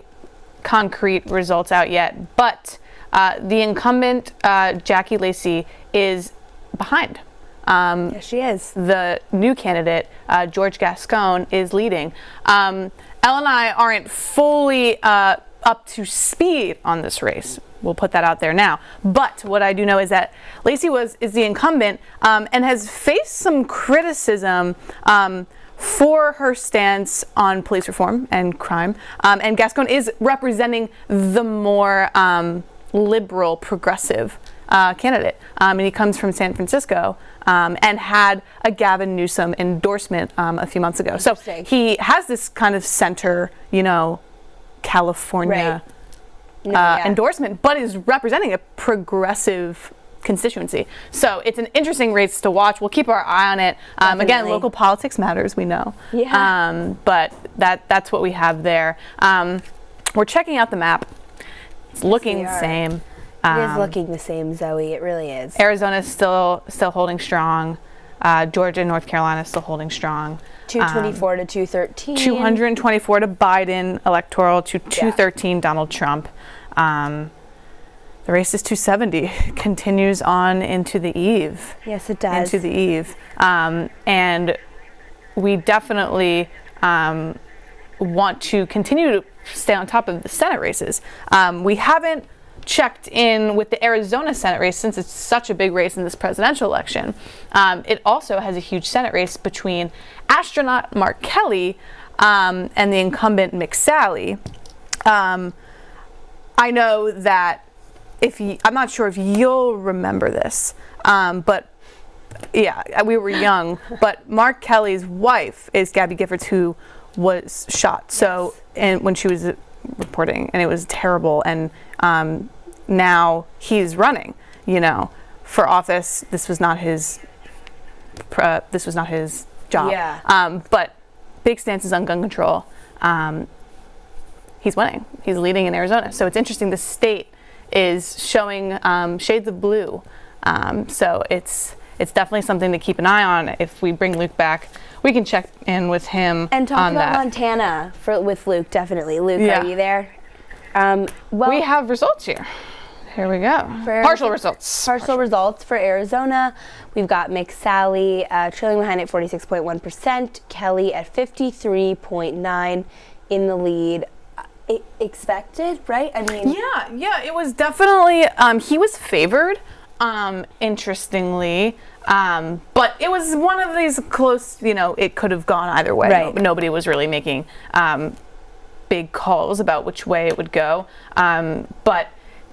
concrete results out yet, but the incumbent, Jackie Lacey, is behind. Yes, she is. The new candidate, George Gascon, is leading. Elle and I aren't fully up to speed on this race. We'll put that out there now. But what I do know is that Lacey is the incumbent and has faced some criticism for her stance on police reform and crime. And Gascon is representing the more liberal, progressive candidate. And he comes from San Francisco and had a Gavin Newsom endorsement a few months ago. So he has this kind of center, California endorsement, but is representing a progressive constituency. So it's an interesting race to watch. We'll keep our eye on it. Again, local politics matters, we know. Yeah. But that's what we have there. We're checking out the map. It's looking the same. It is looking the same, Zoe. It really is. Arizona's still holding strong. Georgia and North Carolina is still holding strong. 224 to 213. 224 to Biden, Electoral, to 213 Donald Trump. The race is 270. Continues on into the eve. Yes, it does. Into the eve. And we definitely want to continue to stay on top of the Senate races. We haven't checked in with the Arizona Senate race since it's such a big race in this presidential election. It also has a huge Senate race between astronaut Mark Kelly and the incumbent Mick Sally. I know that I'm not sure if you'll remember this, but yeah, we were young, but Mark Kelly's wife is Gabby Giffords, who was shot. So, and when she was reporting, and it was terrible. And now he's running, for office. This was not his job. Yeah. But big stances on gun control. He's winning. He's leading in Arizona. So it's interesting. The state is showing shades of blue. So it's definitely something to keep an eye on. If we bring Luke back, we can check in with him and talk on about that. Montana with Luke. Definitely, Luke. Are you there? We have results here. Here we go. Partial results. Partial results for Arizona. We've got McSally trailing behind at 46.1%, Kelly at 53.9% in the lead. Expected, right? I mean, yeah, it was definitely he was favored, interestingly, but it was one of these close. It could have gone either way. Right. Nobody was really making big calls about which way it would go, but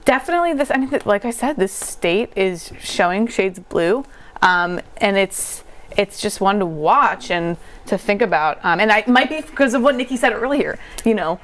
definitely this. I mean, like I said, this state is showing shades of blue, and it's just one to watch and to think about. And it might be because of what Nikki said earlier,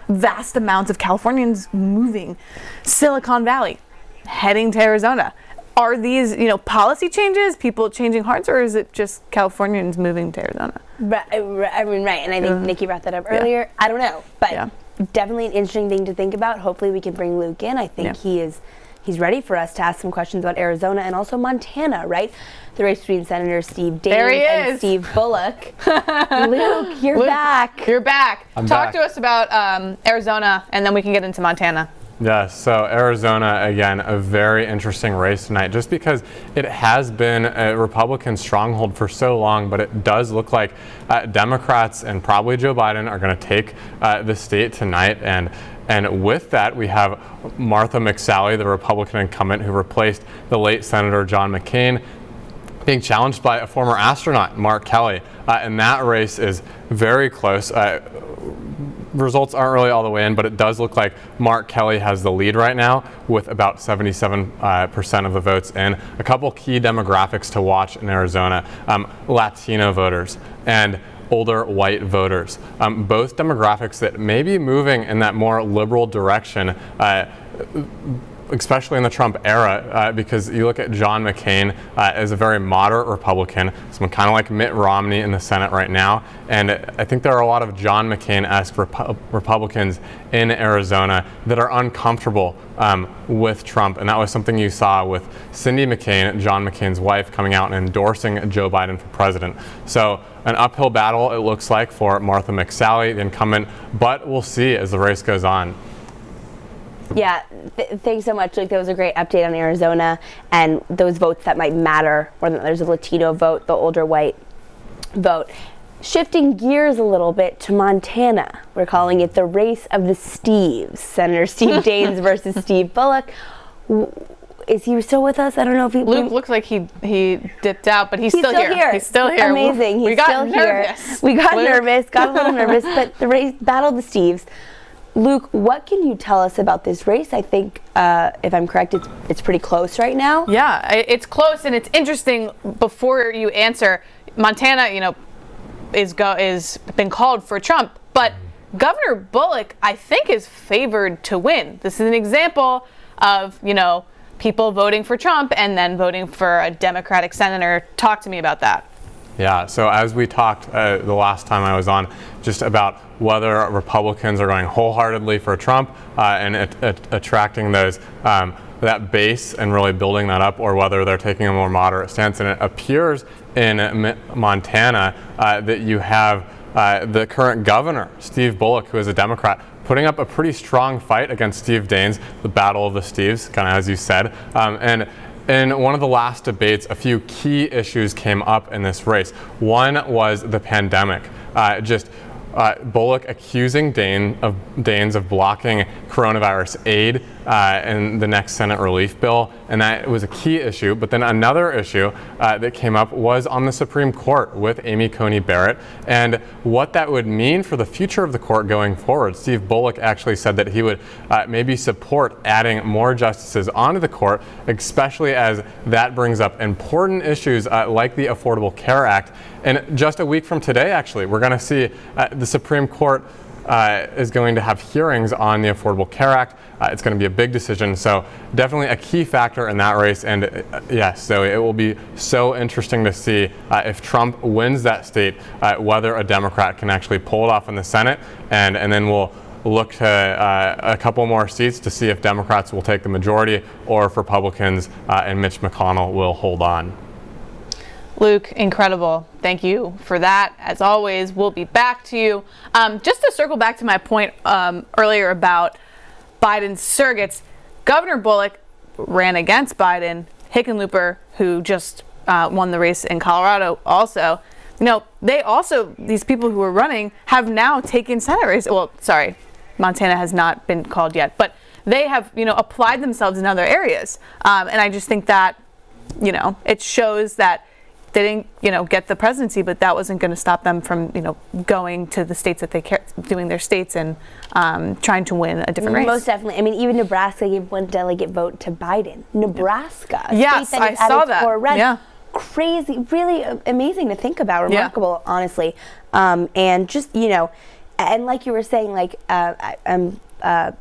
vast amounts of Californians moving Silicon Valley, heading to Arizona. Are these, policy changes, people changing hearts, or is it just Californians moving to Arizona? Right. And I think Nikki brought that up earlier. I don't know, but definitely an interesting thing to think about. Hopefully we can bring Luke in. I think he's ready for us to ask some questions about Arizona and also Montana, right? The race between Senator Steve Daines and Steve Bullock. Luke, you're back. You're back. I'm Talk back. to us about Arizona, and then we can get into Montana. Yeah, so Arizona, again, a very interesting race tonight, just because it has been a Republican stronghold for so long, but it does look like Democrats and probably Joe Biden are going to take the state tonight. And with that, we have Martha McSally, the Republican incumbent who replaced the late Senator John McCain, being challenged by a former astronaut, Mark Kelly. And that race is very close. Results aren't really all the way in, but it does look like Mark Kelly has the lead right now with about 77% of the votes in. A couple key demographics to watch in Arizona, Latino voters and older white voters. Both demographics that may be moving in that more liberal direction, especially in the Trump era, because you look at John McCain as a very moderate Republican, someone kind of like Mitt Romney in the Senate right now. And I think there are a lot of John McCain-esque Republicans in Arizona that are uncomfortable with Trump. And that was something you saw with Cindy McCain, John McCain's wife, coming out and endorsing Joe Biden for president. So an uphill battle, it looks like, for Martha McSally, the incumbent, but we'll see as the race goes on. Yeah, thanks so much, Luke. That was a great update on Arizona and those votes that might matter. Whether there's a Latino vote, the older white vote. Shifting gears a little bit to Montana. We're calling it the race of the Steves. Senator Steve Daines versus Steve Bullock. Is he still with us? I don't know if he... Luke looks like he dipped out, but he's still here. He's still here. Amazing. We got nervous. We got nervous, got a little nervous, but the race, Battle of the Steves. Luke, what can you tell us about this race? I think, if I'm correct, it's pretty close right now. Yeah, it's close, and it's interesting. Before you answer, Montana, is been called for Trump, but Governor Bullock, I think, is favored to win. This is an example of people voting for Trump and then voting for a Democratic senator. Talk to me about that. Yeah, so as we talked the last time I was on, just about whether Republicans are going wholeheartedly for Trump and attracting those that base and really building that up, or whether they're taking a more moderate stance. And it appears in Montana that you have the current governor, Steve Bullock, who is a Democrat, putting up a pretty strong fight against Steve Daines, the battle of the Steves, kind of as you said. And in one of the last debates, a few key issues came up in this race. One was the pandemic. Bullock accusing Daines of blocking coronavirus aid in the next Senate relief bill, and that was a key issue. But then another issue that came up was on the Supreme Court with Amy Coney Barrett and what that would mean for the future of the court going forward. Steve Bullock actually said that he would maybe support adding more justices onto the court, especially as that brings up important issues like the Affordable Care Act. And just a week from today, actually, we're going to see the Supreme Court is going to have hearings on the Affordable Care Act. It's going to be a big decision, so definitely a key factor in that race. And yes, so it will be so interesting to see if Trump wins that state, whether a Democrat can actually pull it off in the Senate, and then we'll look to a couple more seats to see if Democrats will take the majority or if Republicans and Mitch McConnell will hold on. Luke, incredible. Thank you for that. As always, we'll be back to you. Just to circle back to my point earlier about Biden's surrogates, Governor Bullock ran against Biden, Hickenlooper, who just won the race in Colorado also, these people who were running have now taken Senate races. Well, sorry, Montana has not been called yet, but they have, applied themselves in other areas. And I just think that, it shows that they didn't, get the presidency, but that wasn't going to stop them from, going to the states that they care, doing their states and trying to win a different race. Most definitely. I mean, even Nebraska gave one delegate vote to Biden. Nebraska. Yes, I saw that. Yeah. Crazy, really amazing to think about. Remarkable, honestly. And just, and like you were saying, like, I'm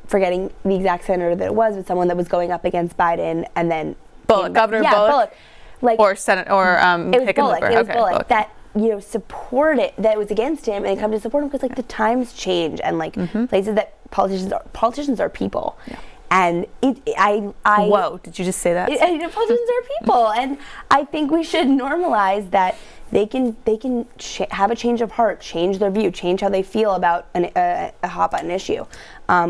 forgetting the exact senator that it was, but someone that was going up against Biden and then Governor Bullock. Like, or Senate or it was Bullock. It was okay, Bullock that supported, that was against him, and come to support him because like the times change and like places that politicians are people. Yeah. And whoa, did you just say that? Politicians are people, and I think we should normalize that they can have a change of heart, change their view, change how they feel about a hot button issue,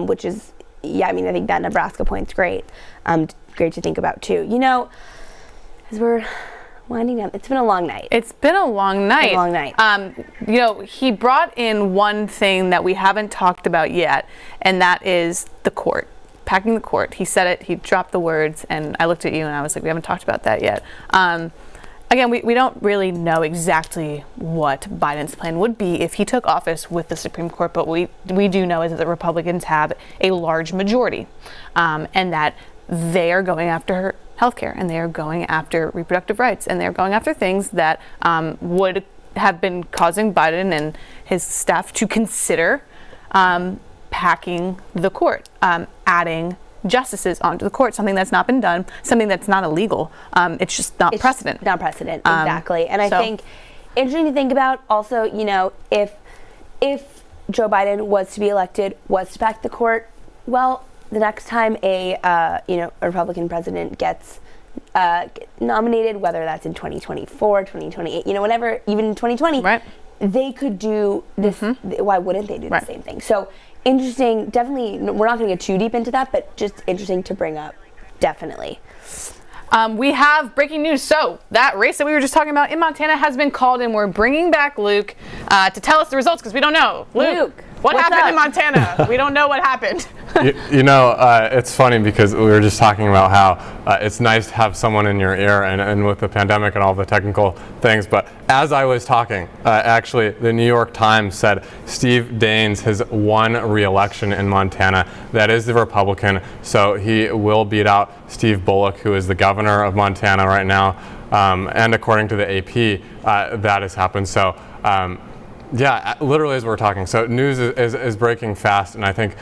which is, I think that Nebraska point's great. Great to think about too. As we're winding down, it's been a long night. It's been a long night. He brought in one thing that we haven't talked about yet, and that is the court. Packing the court. He said it, he dropped the words, and I looked at you and I was like, we haven't talked about that yet. Again, we don't really know exactly what Biden's plan would be if he took office with the Supreme Court, but we do know is that the Republicans have a large majority, and that they are going after healthcare, and they are going after reproductive rights, and they're going after things that would have been causing Biden and his staff to consider packing the court, adding justices onto the court, something that's not been done, something that's not illegal. It's just not precedent. Not precedent, exactly. And I think interesting to think about also, if Joe Biden was to be elected, was to pack the court, well, the next time a Republican president gets nominated, whether that's in 2024, 2028, whenever, even in 2020, right, they could do this. Why wouldn't they do the same thing? So interesting, definitely, we're not going to get too deep into that, but just interesting to bring up, definitely. We have breaking news. So that race that we were just talking about in Montana has been called, and we're bringing back Luke to tell us the results because we don't know. Luke, what happened in Montana? We don't know what happened. It's funny because we were just talking about how it's nice to have someone in your ear and with the pandemic and all the technical things. But as I was talking, actually, the New York Times said Steve Daines has won re-election in Montana. That is the Republican, so he will beat out Steve Bullock, who is the governor of Montana right now. And according to the AP, that has happened. So. Yeah, literally as we're talking. So news is breaking fast, and I think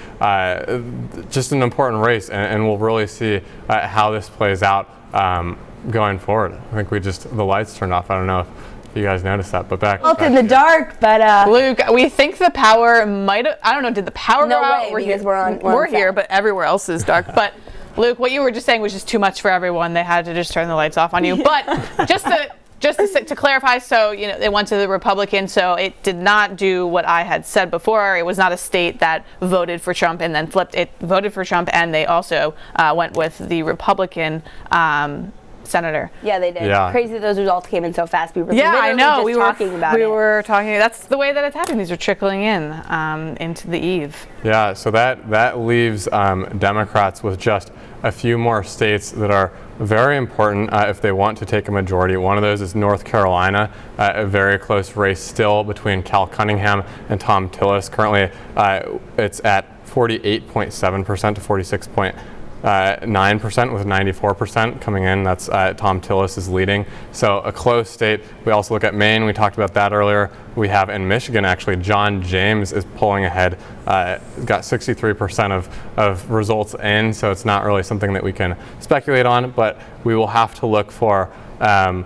just an important race, and we'll really see how this plays out going forward. I think the lights turned off. I don't know if you guys noticed that, but back in the dark, but Luke, we think the power might have, I don't know, did the power go out? We're here. We're here, but everywhere else is dark. But Luke, what you were just saying was just too much for everyone. They had to just turn the lights off on you. But just to clarify, so they went to the Republican, so it did not do what I had said before. It was not a state that voted for Trump and then flipped. It voted for Trump, and they also went with the Republican senator. Yeah, they did. Yeah. Crazy that those results came in so fast. We were I know. We were talking about it. We were talking. That's the way that it's happening. These are trickling in into the eve. Yeah, so that leaves Democrats with just a few more states that are very important if they want to take a majority. One of those is North Carolina, a very close race still between Cal Cunningham and Tom Tillis. Currently, it's at 48.7% to 46.9% with 94% coming in. That's Tom Tillis is leading. So a close state. We also look at Maine. We talked about that earlier. We have in Michigan, actually, John James is pulling ahead. Got 63% of results in, so it's not really something that we can speculate on, but we will have to look for kind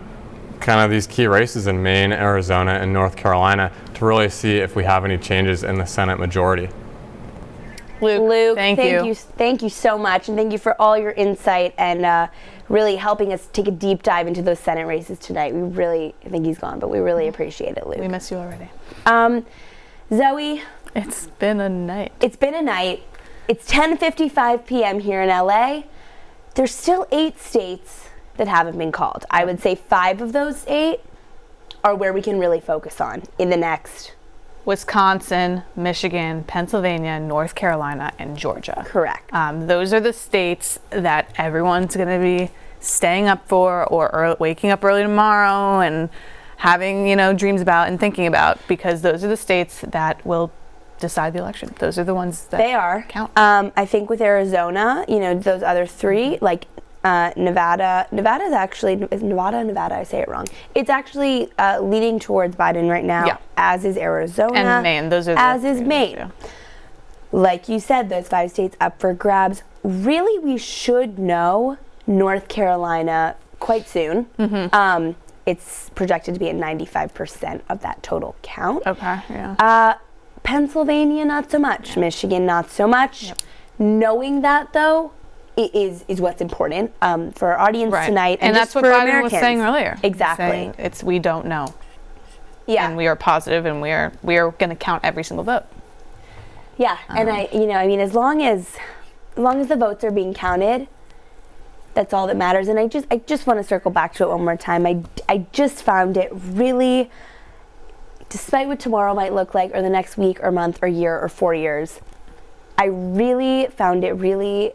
of these key races in Maine, Arizona, and North Carolina to really see if we have any changes in the Senate majority. Luke, thank you so much, and thank you for all your insight and really helping us take a deep dive into those Senate races tonight. I think he's gone, but we really appreciate it, Luke. We miss you already. Zoe, it's been a night. It's 10:55 p.m. here in LA. there's still 8 states that haven't been called. I would say 5 of those 8 are where we can really focus on in the next. Wisconsin, Michigan, Pennsylvania, North Carolina, and Georgia. Correct. Those are the states that everyone's going to be staying up for, or waking up early tomorrow and having, dreams about and thinking about, because those are the states that will decide the election. Those are the ones that they are count. I think with Arizona, those other 3, like Nevada is actually, Nevada, I say it wrong. It's actually leaning towards Biden right now, as is Arizona. And Maine, those are as is Maine. Like you said, those 5 states up for grabs. Really, we should know North Carolina quite soon. It's projected to be at 95% of that total count. Okay, yeah. Pennsylvania, not so much. Michigan, not so much. Knowing that, though, is what's important for our audience tonight, and that's just what for Biden Americans. was saying earlier. Exactly. It's we don't know. Yeah. And we are positive, and we are going to count every single vote. Yeah, and as long as the votes are being counted, that's all that matters. And I just want to circle back to it one more time. I just found it really, despite what tomorrow might look like, or the next week or month or year or 4 years, I really found it really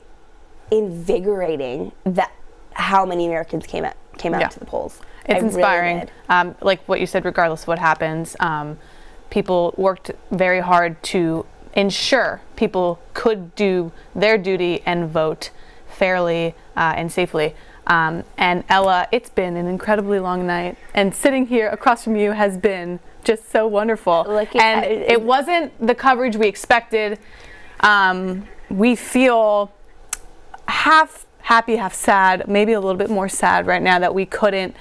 invigorating that how many Americans came out to the polls. It's inspiring. Really like what you said, regardless of what happens, people worked very hard to ensure people could do their duty and vote fairly and safely. And Ella, it's been an incredibly long night, and sitting here across from you has been just so wonderful. And it wasn't the coverage we expected. We feel half happy, half sad, maybe a little bit more sad right now that we couldn't,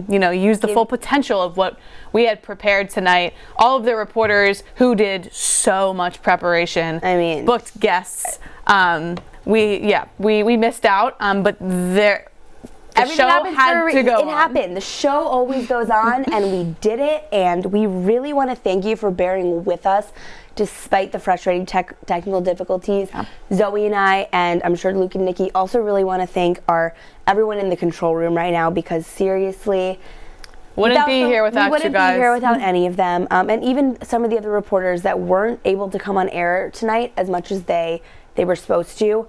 use the full potential of what we had prepared tonight. All of the reporters who did so much preparation, booked guests. We missed out, but the show had to go on. It happened. The show always goes on, and we did it, and we really want to thank you for bearing with us despite the frustrating technical difficulties. Zoe and I, and I'm sure Luke and Nikki, also really want to thank everyone in the control room right now, because seriously, we wouldn't be here without any of them, and even some of the other reporters that weren't able to come on air tonight as much as they were supposed to.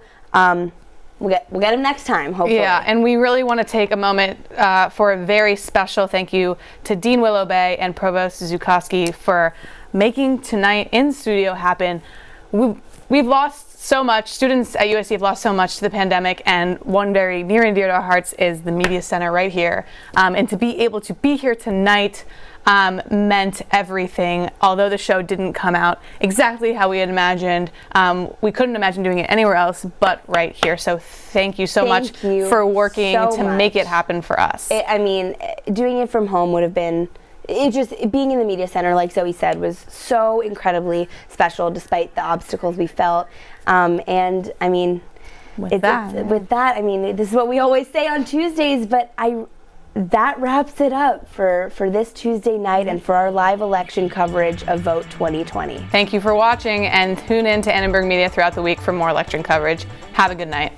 We'll get them next time, hopefully. Yeah, and we really want to take a moment for a very special thank you to Dean Willowbay and Provost Zukowski for making tonight in studio happen. We've lost so much. Students at USC have lost so much to the pandemic, and one very near and dear to our hearts is the Media Center right here. And to be able to be here tonight meant everything. Although the show didn't come out exactly how we had imagined, we couldn't imagine doing it anywhere else but right here. So thank you so much for working to make it happen for us. Doing it from home would have been, being in the Media Center, like Zoe said, was so incredibly special despite the obstacles we felt. With that, this is what we always say on Tuesdays, but that wraps it up for this Tuesday night and for our live election coverage of Vote 2020. Thank you for watching, and tune in to Annenberg Media throughout the week for more election coverage. Have a good night.